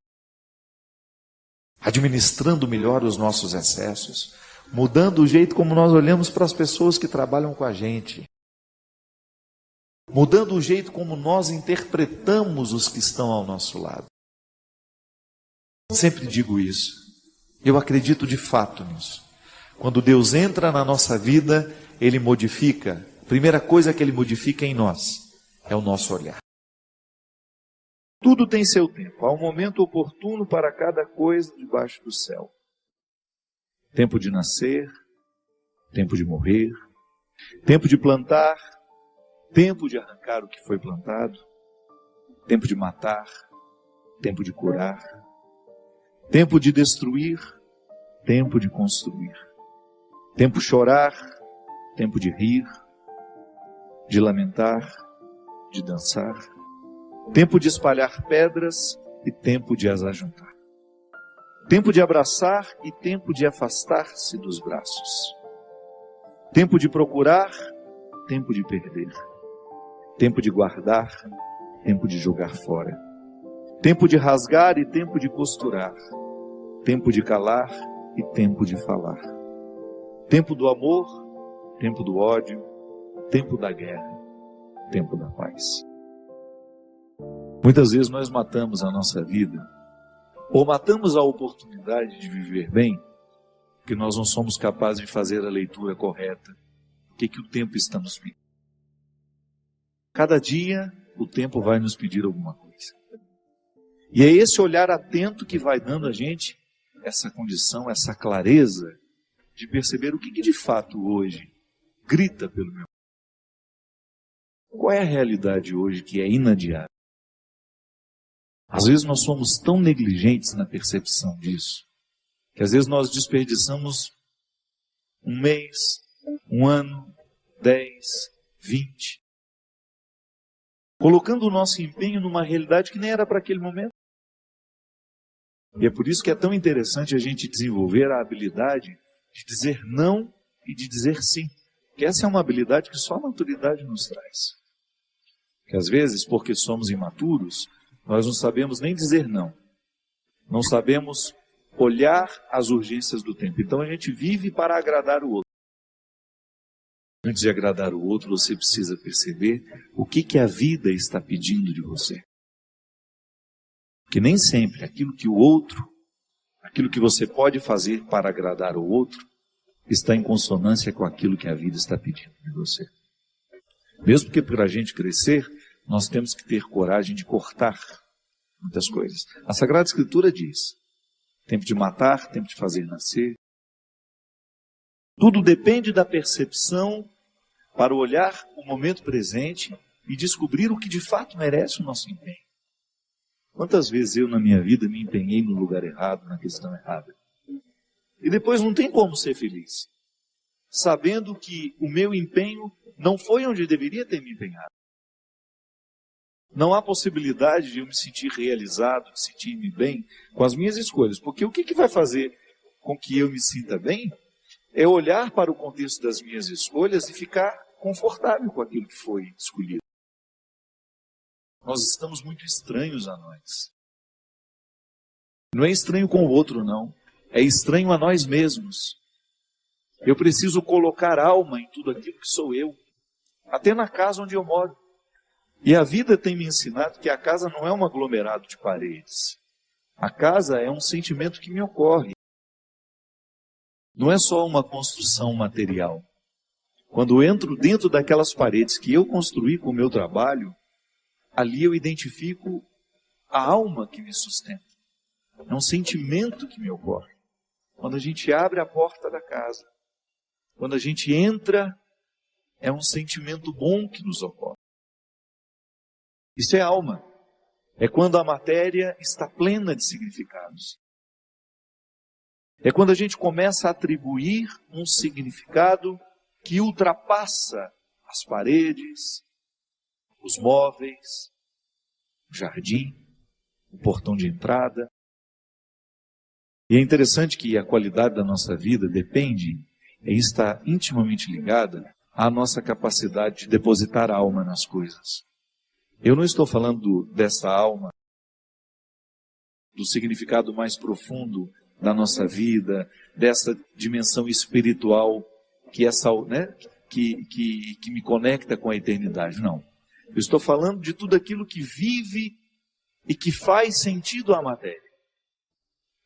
Administrando melhor os nossos excessos, mudando o jeito como nós olhamos para as pessoas que trabalham com a gente, mudando o jeito como nós interpretamos os que estão ao nosso lado. Sempre digo isso, eu acredito de fato nisso. Quando Deus entra na nossa vida, Ele modifica, a primeira coisa que Ele modifica em nós é o nosso olhar. Tudo tem seu tempo, há um momento oportuno para cada coisa debaixo do céu. Tempo de nascer, tempo de morrer, tempo de plantar, tempo de arrancar o que foi plantado, tempo de matar, tempo de curar, tempo de destruir, tempo de construir, tempo de chorar, tempo de rir, de lamentar, de dançar, tempo de espalhar pedras e tempo de as ajuntar. Tempo de abraçar e tempo de afastar-se dos braços. Tempo de procurar, tempo de perder. Tempo de guardar, tempo de jogar fora. Tempo de rasgar e tempo de costurar. Tempo de calar e tempo de falar. Tempo do amor, tempo do ódio, tempo da guerra, tempo da paz. Muitas vezes nós matamos a nossa vida, ou matamos a oportunidade de viver bem, porque nós não somos capazes de fazer a leitura correta. O que o tempo está nos pedindo? Cada dia o tempo vai nos pedir alguma coisa. E é esse olhar atento que vai dando a gente essa condição, essa clareza de perceber o que de fato hoje grita pelo meu. Qual é a realidade hoje que é inadiável? Às vezes nós somos tão negligentes na percepção disso, que às vezes nós desperdiçamos um mês, um ano, 10, 20, colocando o nosso empenho numa realidade que nem era para aquele momento. E é por isso que é tão interessante a gente desenvolver a habilidade de dizer não e de dizer sim. Porque essa é uma habilidade que só a maturidade nos traz. Que às vezes, porque somos imaturos, nós não sabemos nem dizer não. Não sabemos olhar as urgências do tempo. Então a gente vive para agradar o outro. Antes de agradar o outro, você precisa perceber o que a vida está pedindo de você. Porque nem sempre aquilo que você pode fazer para agradar o outro, está em consonância com aquilo que a vida está pedindo de você. Mesmo porque para a gente crescer, nós temos que ter coragem de cortar muitas coisas. A Sagrada Escritura diz, tempo de matar, tempo de fazer nascer. Tudo depende da percepção para olhar o momento presente e descobrir o que de fato merece o nosso empenho. Quantas vezes eu na minha vida me empenhei no lugar errado, na questão errada. E depois não tem como ser feliz, sabendo que o meu empenho não foi onde eu deveria ter me empenhado. Não há possibilidade de eu me sentir realizado, de sentir-me bem com as minhas escolhas. Porque o que vai fazer com que eu me sinta bem é olhar para o contexto das minhas escolhas e ficar confortável com aquilo que foi escolhido. Nós estamos muito estranhos a nós. Não é estranho com o outro, não. É estranho a nós mesmos. Eu preciso colocar alma em tudo aquilo que sou eu. Até na casa onde eu moro. E a vida tem me ensinado que a casa não é um aglomerado de paredes. A casa é um sentimento que me ocorre. Não é só uma construção material. Quando eu entro dentro daquelas paredes que eu construí com o meu trabalho, ali eu identifico a alma que me sustenta. É um sentimento que me ocorre. Quando a gente abre a porta da casa, quando a gente entra, é um sentimento bom que nos ocorre. Isso é alma. É quando a matéria está plena de significados. É quando a gente começa a atribuir um significado que ultrapassa as paredes, os móveis, o jardim, o portão de entrada. E é interessante que a qualidade da nossa vida depende e está intimamente ligada à nossa capacidade de depositar alma nas coisas. Eu não estou falando dessa alma, do significado mais profundo da nossa vida, dessa dimensão espiritual que me conecta com a eternidade. Não. Eu estou falando de tudo aquilo que vive e que faz sentido à matéria.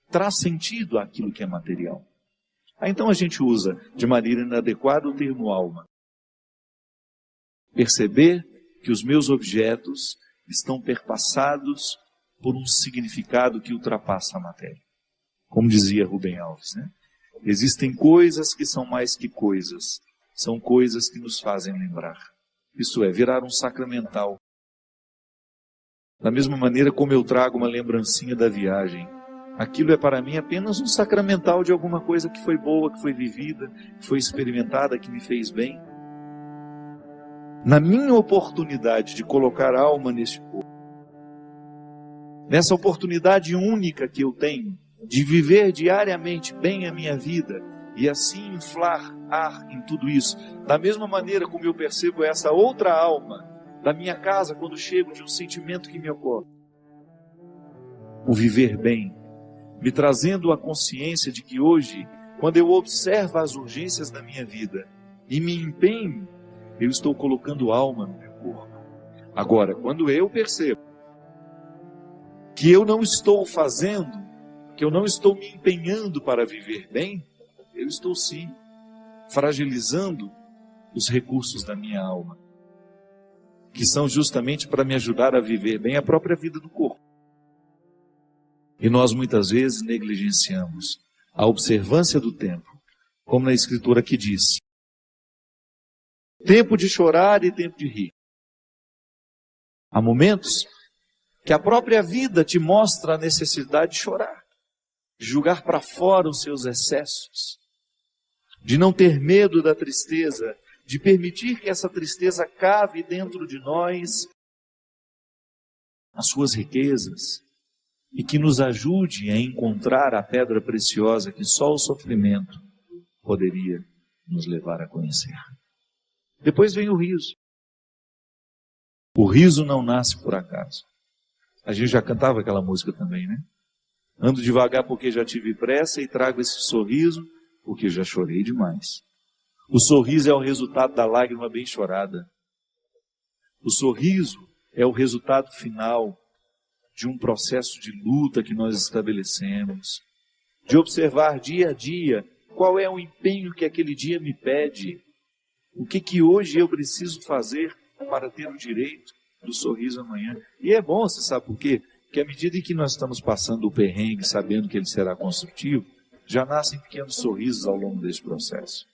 Traz sentido àquilo que é material. Então a gente usa de maneira inadequada o termo alma. Perceber que os meus objetos estão perpassados por um significado que ultrapassa a matéria. Como dizia Rubem Alves, né? Existem coisas que são mais que coisas. São coisas que nos fazem lembrar. Isso é, virar um sacramental. Da mesma maneira como eu trago uma lembrancinha da viagem. Aquilo é para mim apenas um sacramental de alguma coisa que foi boa, que foi vivida, que foi experimentada, que me fez bem. Na minha oportunidade de colocar alma neste corpo, nessa oportunidade única que eu tenho de viver diariamente bem a minha vida e assim inflar ar em tudo isso, da mesma maneira como eu percebo essa outra alma da minha casa quando chego de um sentimento que me ocorre. O viver bem, me trazendo a consciência de que hoje, quando eu observo as urgências da minha vida e me empenho, eu estou colocando alma no meu corpo. Agora, quando eu percebo que eu não estou fazendo, que eu não estou me empenhando para viver bem, eu estou sim fragilizando os recursos da minha alma, que são justamente para me ajudar a viver bem a própria vida do corpo. E nós muitas vezes negligenciamos a observância do tempo, como na Escritura que diz: tempo de chorar e tempo de rir. Há momentos que a própria vida te mostra a necessidade de chorar, de julgar para fora os seus excessos, de não ter medo da tristeza, de permitir que essa tristeza cave dentro de nós as suas riquezas e que nos ajude a encontrar a pedra preciosa que só o sofrimento poderia nos levar a conhecer. Depois vem o riso. O riso não nasce por acaso. A gente já cantava aquela música também, né? Ando devagar porque já tive pressa e trago esse sorriso porque já chorei demais. O sorriso é o resultado da lágrima bem chorada. O sorriso é o resultado final de um processo de luta que nós estabelecemos, de observar dia a dia qual é o empenho que aquele dia me pede, o que hoje eu preciso fazer para ter o direito do sorriso amanhã. E é bom, você sabe por quê? Porque à medida em que nós estamos passando o perrengue, sabendo que ele será construtivo, já nascem pequenos sorrisos ao longo desse processo.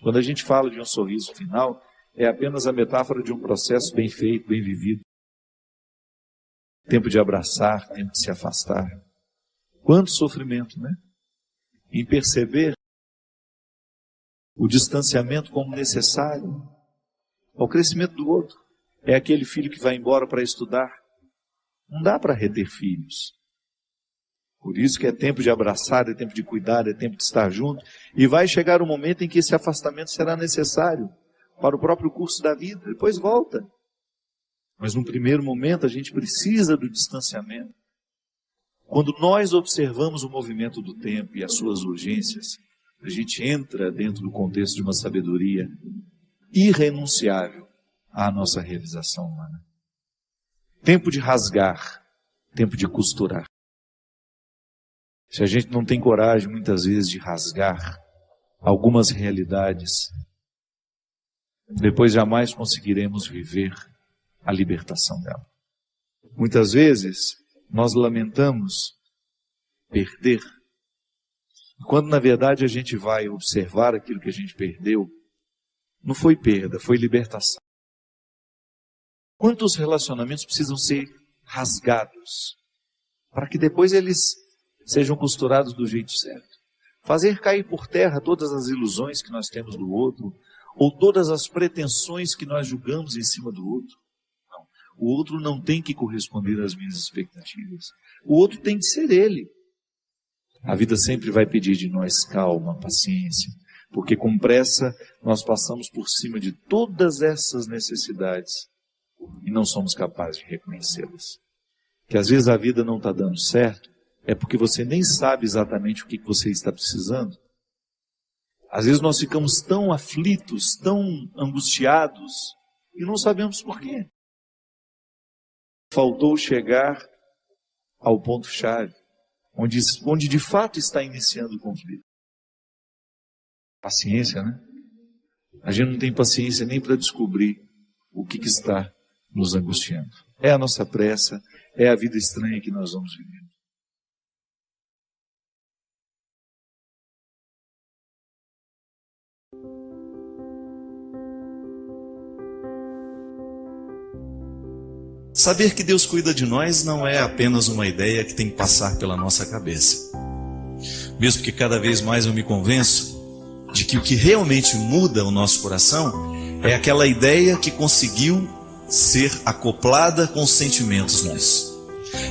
Quando a gente fala de um sorriso final, é apenas a metáfora de um processo bem feito, bem vivido. Tempo de abraçar, tempo de se afastar. Quanto sofrimento, né? Em perceber o distanciamento como necessário ao crescimento do outro. É aquele filho que vai embora para estudar. Não dá para reter filhos. Por isso que é tempo de abraçar, é tempo de cuidar, é tempo de estar junto. E vai chegar o momento em que esse afastamento será necessário para o próprio curso da vida. Depois volta. Mas num primeiro momento a gente precisa do distanciamento. Quando nós observamos o movimento do tempo e as suas urgências, a gente entra dentro do contexto de uma sabedoria irrenunciável à nossa realização humana. Tempo de rasgar, tempo de costurar. Se a gente não tem coragem, muitas vezes, de rasgar algumas realidades, depois jamais conseguiremos viver a libertação dela. Muitas vezes, nós lamentamos perder, quando na verdade a gente vai observar aquilo que a gente perdeu, não foi perda, foi libertação. Quantos relacionamentos precisam ser rasgados para que depois eles sejam costurados do jeito certo? Fazer cair por terra todas as ilusões que nós temos do outro, ou todas as pretensões que nós julgamos em cima do outro. Não. O outro não tem que corresponder às minhas expectativas. O outro tem que ser ele. A vida sempre vai pedir de nós calma, paciência, porque com pressa nós passamos por cima de todas essas necessidades e não somos capazes de reconhecê-las. Que às vezes a vida não está dando certo, é porque você nem sabe exatamente o que você está precisando. Às vezes nós ficamos tão aflitos, tão angustiados, e não sabemos por quê. Faltou chegar ao ponto-chave, onde de fato está iniciando o conflito. Paciência, né? A gente não tem paciência nem para descobrir o que está nos angustiando. É a nossa pressa, é a vida estranha que nós vamos viver. Saber que Deus cuida de nós não é apenas uma ideia que tem que passar pela nossa cabeça. Mesmo que cada vez mais eu me convenço de que o que realmente muda o nosso coração é aquela ideia que conseguiu ser acoplada com os sentimentos nossos.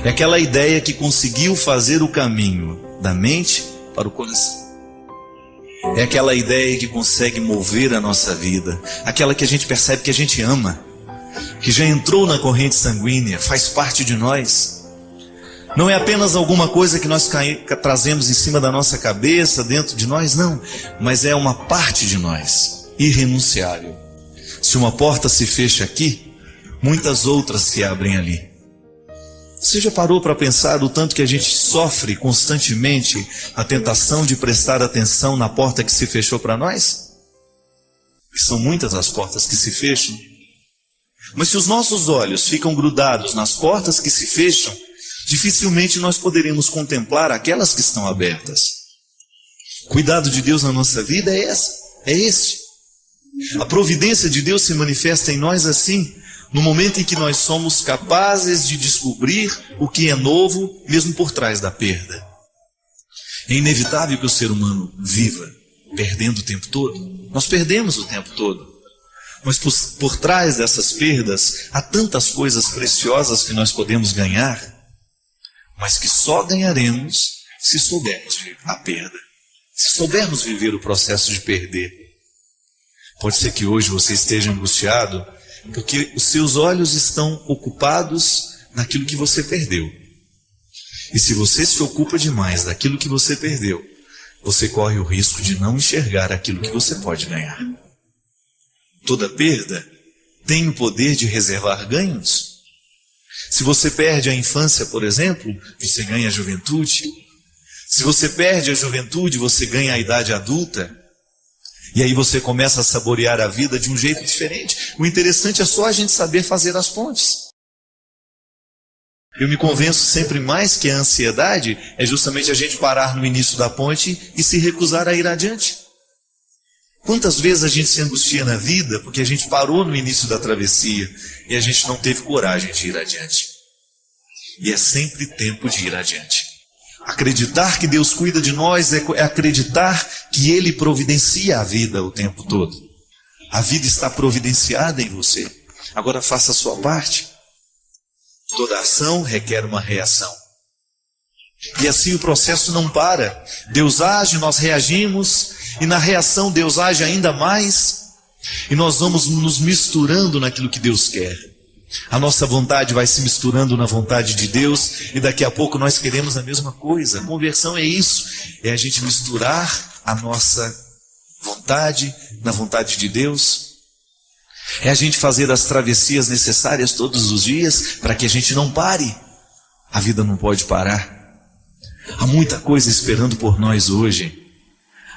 É aquela ideia que conseguiu fazer o caminho da mente para o coração. É aquela ideia que consegue mover a nossa vida, aquela que a gente percebe que a gente ama, que já entrou na corrente sanguínea, faz parte de nós. Não é apenas alguma coisa que nós trazemos em cima da nossa cabeça, dentro de nós, não. Mas é uma parte de nós, irrenunciável. Se uma porta se fecha aqui, muitas outras se abrem ali. Você já parou para pensar o tanto que a gente sofre constantemente a tentação de prestar atenção na porta que se fechou para nós? E são muitas as portas que se fecham. Mas se os nossos olhos ficam grudados nas portas que se fecham, dificilmente nós poderemos contemplar aquelas que estão abertas. O cuidado de Deus na nossa vida é esse. A providência de Deus se manifesta em nós assim, no momento em que nós somos capazes de descobrir o que é novo, mesmo por trás da perda. É inevitável que o ser humano viva perdendo o tempo todo. Nós perdemos o tempo todo. Mas por trás dessas perdas, há tantas coisas preciosas que nós podemos ganhar, mas que só ganharemos se soubermos viver a perda, se soubermos viver o processo de perder. Pode ser que hoje você esteja angustiado, porque os seus olhos estão ocupados naquilo que você perdeu. E se você se ocupa demais daquilo que você perdeu, você corre o risco de não enxergar aquilo que você pode ganhar. Toda perda tem o poder de reservar ganhos. Se você perde a infância, por exemplo, você ganha a juventude. Se você perde a juventude, você ganha a idade adulta. E aí você começa a saborear a vida de um jeito diferente. O interessante é só a gente saber fazer as pontes. Eu me convenço sempre mais que a ansiedade é justamente a gente parar no início da ponte e se recusar a ir adiante. Quantas vezes a gente se angustia na vida porque a gente parou no início da travessia e a gente não teve coragem de ir adiante. E é sempre tempo de ir adiante. Acreditar que Deus cuida de nós é acreditar que Ele providencia a vida o tempo todo. A vida está providenciada em você. Agora faça a sua parte. Toda ação requer uma reação. E assim o processo não para. Deus age, nós reagimos, e na reação Deus age ainda mais, e nós vamos nos misturando naquilo que Deus quer. A nossa vontade vai se misturando na vontade de Deus, e daqui a pouco nós queremos a mesma coisa. A conversão é isso, é a gente misturar a nossa vontade na vontade de Deus. É a gente fazer as travessias necessárias todos os dias para que a gente não pare. A vida não pode parar. Há muita coisa esperando por nós hoje.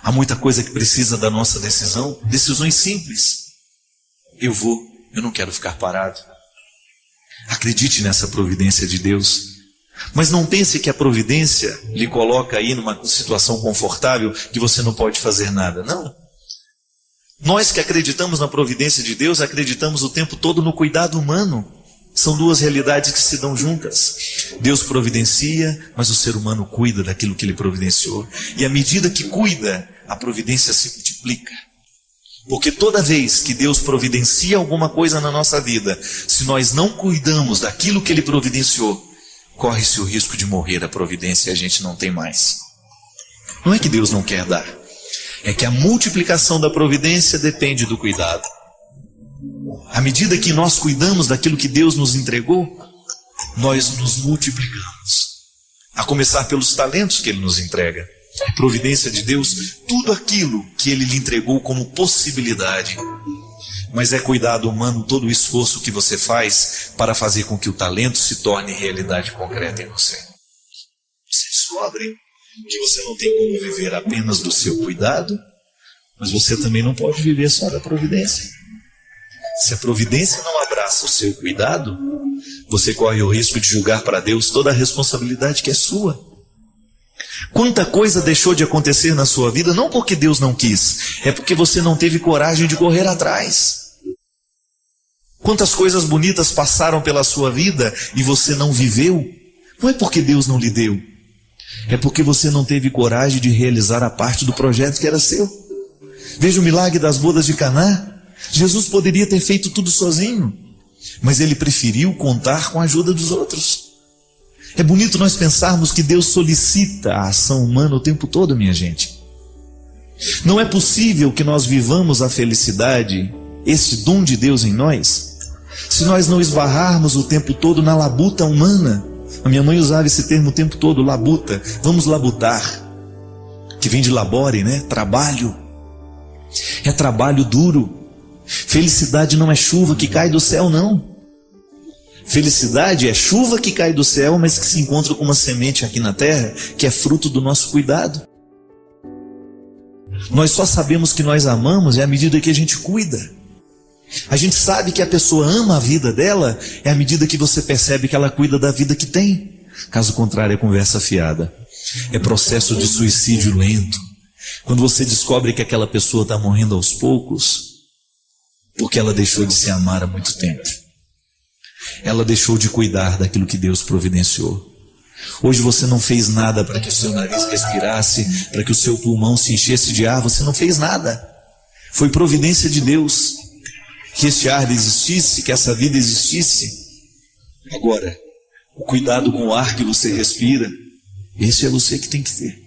Há muita coisa que precisa da nossa decisão. Decisões simples. Eu não quero ficar parado. Acredite nessa providência de Deus. Mas não pense que a providência lhe coloca aí numa situação confortável que você não pode fazer nada. Não. Nós que acreditamos na providência de Deus, acreditamos o tempo todo no cuidado humano. São duas realidades que se dão juntas. Deus providencia, mas o ser humano cuida daquilo que Ele providenciou. E à medida que cuida, a providência se multiplica. Porque toda vez que Deus providencia alguma coisa na nossa vida, se nós não cuidamos daquilo que Ele providenciou, corre-se o risco de morrer a providência e a gente não tem mais. Não é que Deus não quer dar. É que a multiplicação da providência depende do cuidado. À medida que nós cuidamos daquilo que Deus nos entregou, nós nos multiplicamos. A começar pelos talentos que Ele nos entrega. A providência de Deus, tudo aquilo que Ele lhe entregou como possibilidade. Mas é cuidado humano todo o esforço que você faz para fazer com que o talento se torne realidade concreta em você. Você descobre que você não tem como viver apenas do seu cuidado, mas você também não pode viver só da providência. Se a providência não abraça o seu cuidado, você corre o risco de julgar para Deus toda a responsabilidade que é sua. Quanta coisa deixou de acontecer na sua vida, não porque Deus não quis, é porque você não teve coragem de correr atrás. Quantas coisas bonitas passaram pela sua vida e você não viveu, não é porque Deus não lhe deu, é porque você não teve coragem de realizar a parte do projeto que era seu. Veja o milagre das bodas de Caná. Jesus poderia ter feito tudo sozinho, mas Ele preferiu contar com a ajuda dos outros. É bonito nós pensarmos que Deus solicita a ação humana o tempo todo, minha gente. Não é possível que nós vivamos a felicidade, esse dom de Deus em nós, se nós não esbarrarmos o tempo todo na labuta humana. A minha mãe usava esse termo o tempo todo, labuta. Vamos labutar, que vem de labore, né? Trabalho. É trabalho duro. Felicidade não é chuva que cai do céu, não. Felicidade é chuva que cai do céu, mas que se encontra com uma semente aqui na terra, que é fruto do nosso cuidado. Nós só sabemos que nós amamos à medida que a gente cuida. A gente sabe que a pessoa ama a vida dela à medida que você percebe que ela cuida da vida que tem. Caso contrário, é conversa fiada. É processo de suicídio lento. Quando você descobre que aquela pessoa está morrendo aos poucos, porque ela deixou de se amar há muito tempo. Ela deixou de cuidar daquilo que Deus providenciou. Hoje você não fez nada para que o seu nariz respirasse, para que o seu pulmão se enchesse de ar. Você não fez nada. Foi providência de Deus que esse ar existisse, que essa vida existisse. Agora, o cuidado com o ar que você respira, esse é você que tem que ter.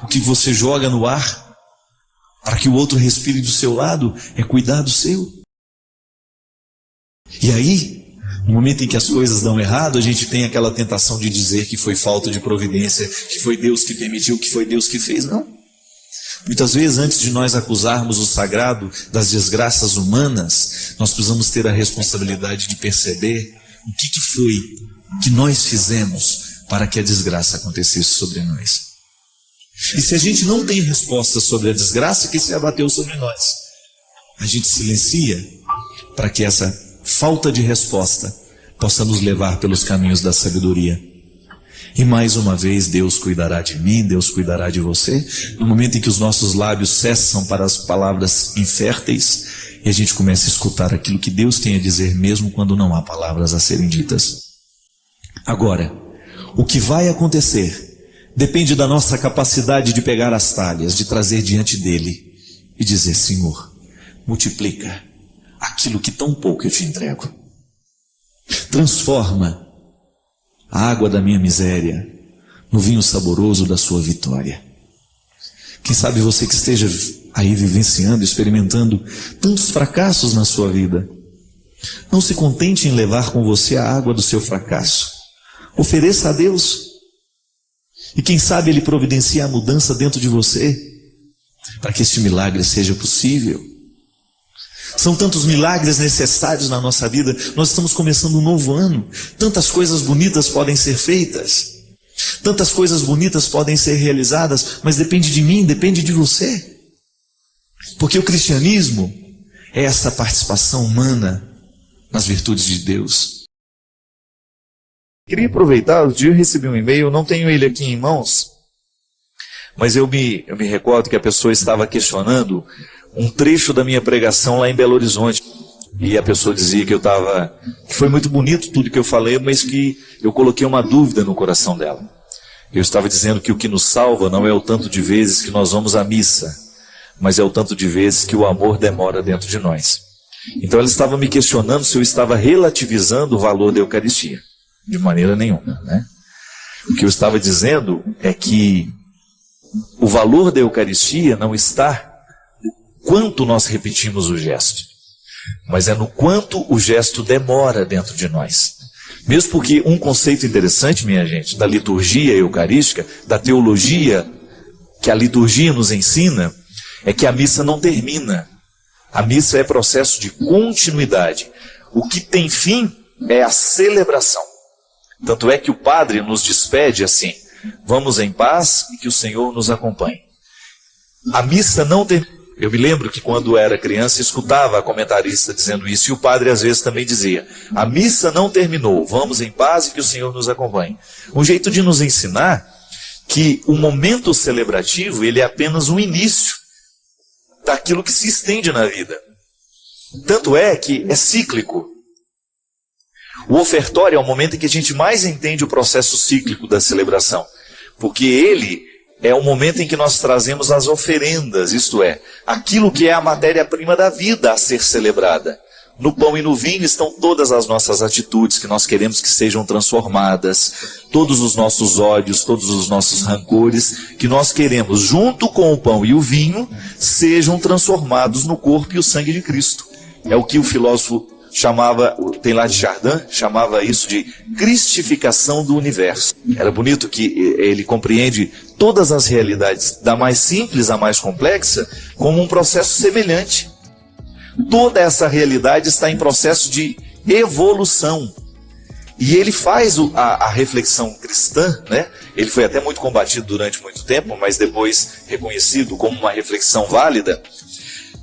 O que você joga no ar para que o outro respire do seu lado é cuidado seu. E aí, No momento em que as coisas dão errado, a gente tem aquela tentação de dizer que foi falta de providência, que foi Deus que permitiu, que foi Deus que fez. Não. Muitas vezes, antes de nós acusarmos o sagrado das desgraças humanas, nós precisamos ter a responsabilidade de perceber o que foi que nós fizemos para que a desgraça acontecesse sobre nós. E se a gente não tem resposta sobre a desgraça que se abateu sobre nós, a gente silencia para que essa falta de resposta possa nos levar pelos caminhos da sabedoria. E mais uma vez, Deus cuidará de mim, Deus cuidará de você, no momento em que os nossos lábios cessam para as palavras inférteis e a gente começa a escutar aquilo que Deus tem a dizer, mesmo quando não há palavras a serem ditas. Agora, o que vai acontecer depende da nossa capacidade de pegar as talhas, de trazer diante dele e dizer: Senhor, multiplica aquilo que tão pouco eu te entrego. Transforma a água da minha miséria no vinho saboroso da sua vitória. Quem sabe você que esteja aí vivenciando, experimentando tantos fracassos na sua vida, não se contente em levar com você a água do seu fracasso. Ofereça a Deus. E quem sabe Ele providencia a mudança dentro de você, para que este milagre seja possível. São tantos milagres necessários na nossa vida. Nós estamos começando um novo ano. Tantas coisas bonitas podem ser feitas. Tantas coisas bonitas podem ser realizadas. Mas depende de mim, depende de você. Porque o cristianismo é essa participação humana nas virtudes de Deus. Queria aproveitar, o dia eu recebi um e-mail, não tenho ele aqui em mãos, mas eu me recordo que a pessoa estava questionando um trecho da minha pregação lá em Belo Horizonte. E a pessoa dizia que que foi muito bonito tudo que eu falei, mas que eu coloquei uma dúvida no coração dela. Eu estava dizendo que o que nos salva não é o tanto de vezes que nós vamos à missa, mas é o tanto de vezes que o amor demora dentro de nós. Então ela estava me questionando se eu estava relativizando o valor da Eucaristia. De maneira nenhuma, né? O que eu estava dizendo é que o valor da Eucaristia não está no quanto nós repetimos o gesto, mas é no quanto o gesto demora dentro de nós. Mesmo porque um conceito interessante, minha gente, da liturgia eucarística, da teologia que a liturgia nos ensina, é que a missa não termina. A missa é processo de continuidade. O que tem fim é a celebração. Tanto é que o padre nos despede assim: vamos em paz e que o Senhor nos acompanhe. A missa não termina. Eu me lembro que quando era criança escutava a comentarista dizendo isso, e o padre às vezes também dizia: a missa não terminou, vamos em paz e que o Senhor nos acompanhe. Um jeito de nos ensinar que o momento celebrativo ele é apenas um início daquilo que se estende na vida. Tanto é que é cíclico. O ofertório é o momento em que a gente mais entende o processo cíclico da celebração, porque ele é o momento em que nós trazemos as oferendas, isto é, aquilo que é a matéria-prima da vida a ser celebrada. No pão e no vinho estão todas as nossas atitudes que nós queremos que sejam transformadas, todos os nossos ódios, todos os nossos rancores, que nós queremos, junto com o pão e o vinho, sejam transformados no corpo e o sangue de Cristo. É o que o filósofo chamava, tem lá de Chardin, chamava isso de cristificação do universo. Era bonito que ele compreende todas as realidades, da mais simples à mais complexa, como um processo semelhante. Toda essa realidade está em processo de evolução. E ele faz a reflexão cristã, né? Ele foi até muito combatido durante muito tempo, mas depois reconhecido como uma reflexão válida,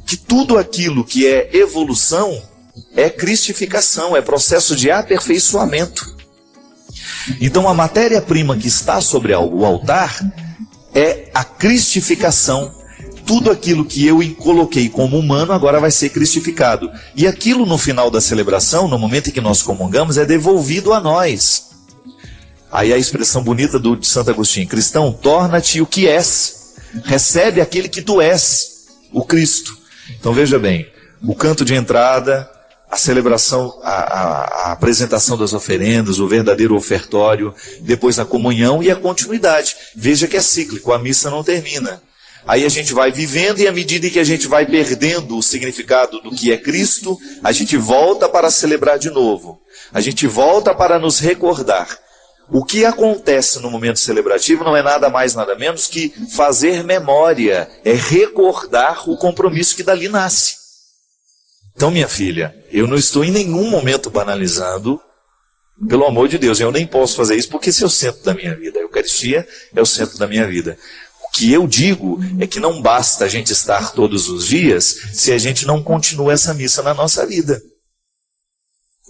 que tudo aquilo que é evolução é cristificação, é processo de aperfeiçoamento. Então a matéria-prima que está sobre o altar é a cristificação. Tudo aquilo que eu coloquei como humano agora vai ser cristificado. E aquilo no final da celebração, no momento em que nós comungamos, é devolvido a nós. Aí a expressão bonita de Santo Agostinho: cristão, torna-te o que és. Recebe aquele que tu és, o Cristo. Então veja bem, o canto de entrada, a celebração, a apresentação das oferendas, o verdadeiro ofertório, depois a comunhão e a continuidade. Veja que é cíclico, a missa não termina. Aí a gente vai vivendo e à medida que a gente vai perdendo o significado do que é Cristo, a gente volta para celebrar de novo. A gente volta para nos recordar. O que acontece no momento celebrativo não é nada mais, nada menos que fazer memória, é recordar o compromisso que dali nasce. Então, minha filha, eu não estou em nenhum momento banalizando, pelo amor de Deus, eu nem posso fazer isso porque esse é o centro da minha vida. A Eucaristia é o centro da minha vida. O que eu digo é que não basta a gente estar todos os dias se a gente não continua essa missa na nossa vida.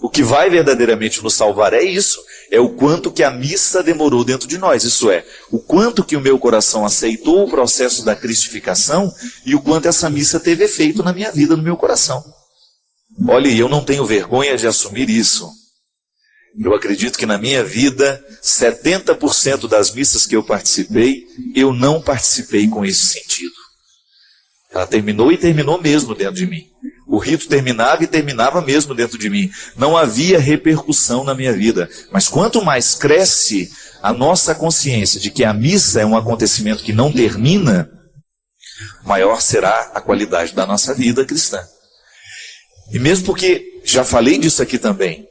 O que vai verdadeiramente nos salvar é isso, é o quanto que a missa demorou dentro de nós, isso é, o quanto que o meu coração aceitou o processo da cristificação e o quanto essa missa teve efeito na minha vida, no meu coração. Olha, eu não tenho vergonha de assumir isso. Eu acredito que na minha vida, 70% das missas que eu participei, eu não participei com esse sentido. Ela terminou e terminou mesmo dentro de mim. O rito terminava e terminava mesmo dentro de mim. Não havia repercussão na minha vida. Mas quanto mais cresce a nossa consciência de que a missa é um acontecimento que não termina, maior será a qualidade da nossa vida cristã. E mesmo porque, já falei disso aqui também,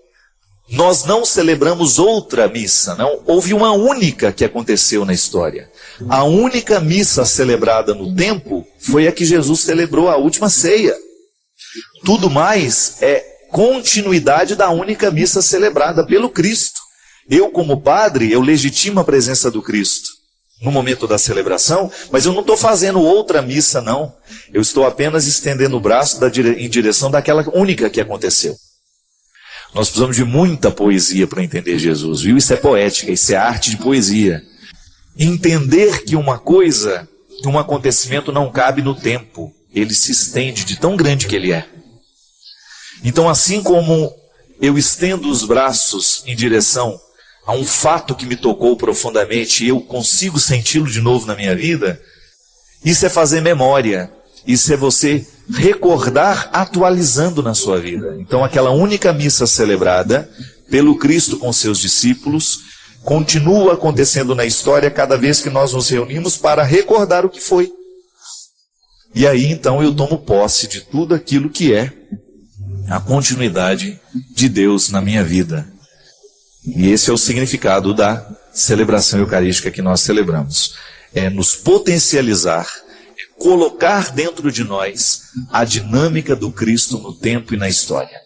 nós não celebramos outra missa, não. Houve uma única que aconteceu na história. A única missa celebrada no tempo foi a que Jesus celebrou, a última ceia. Tudo mais é continuidade da única missa celebrada pelo Cristo. Eu, como padre, eu legitimo a presença do Cristo no momento da celebração, mas eu não estou fazendo outra missa, não. Eu estou apenas estendendo o braço em direção daquela única que aconteceu. Nós precisamos de muita poesia para entender Jesus, viu? Isso é poética, isso é arte de poesia. Entender que uma coisa, que um acontecimento não cabe no tempo, ele se estende de tão grande que ele é. Então, assim como eu estendo os braços em direção a um fato que me tocou profundamente e eu consigo senti-lo de novo na minha vida, isso é fazer memória, isso é você recordar atualizando na sua vida. Então aquela única missa celebrada pelo Cristo com seus discípulos continua acontecendo na história cada vez que nós nos reunimos para recordar o que foi. E aí então eu tomo posse de tudo aquilo que é a continuidade de Deus na minha vida. E esse é o significado da celebração eucarística que nós celebramos. É nos potencializar, é colocar dentro de nós a dinâmica do Cristo no tempo e na história.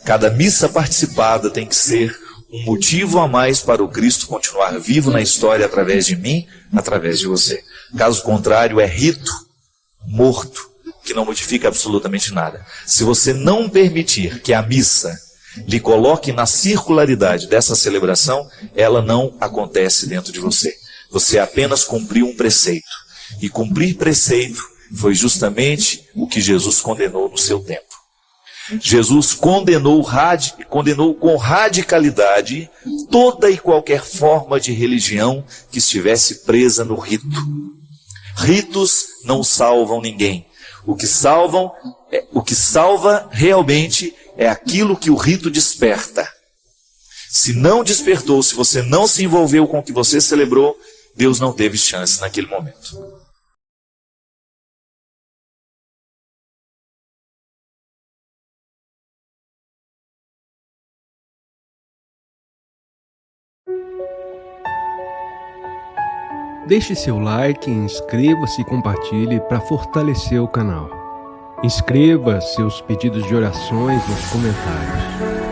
Cada missa participada tem que ser um motivo a mais para o Cristo continuar vivo na história através de mim, através de você. Caso contrário, é rito morto, que não modifica absolutamente nada. Se você não permitir que a missa lhe coloque na circularidade dessa celebração, ela não acontece dentro de você. Você apenas cumpriu um preceito. E cumprir preceito foi justamente o que Jesus condenou no seu tempo. Jesus condenou com radicalidade toda e qualquer forma de religião que estivesse presa no rito. Ritos não salvam ninguém. O que salva realmente é aquilo que o rito desperta. Se não despertou, se você não se envolveu com o que você celebrou, Deus não teve chance naquele momento. Deixe seu like, inscreva-se e compartilhe para fortalecer o canal. Inscreva seus pedidos de orações nos comentários.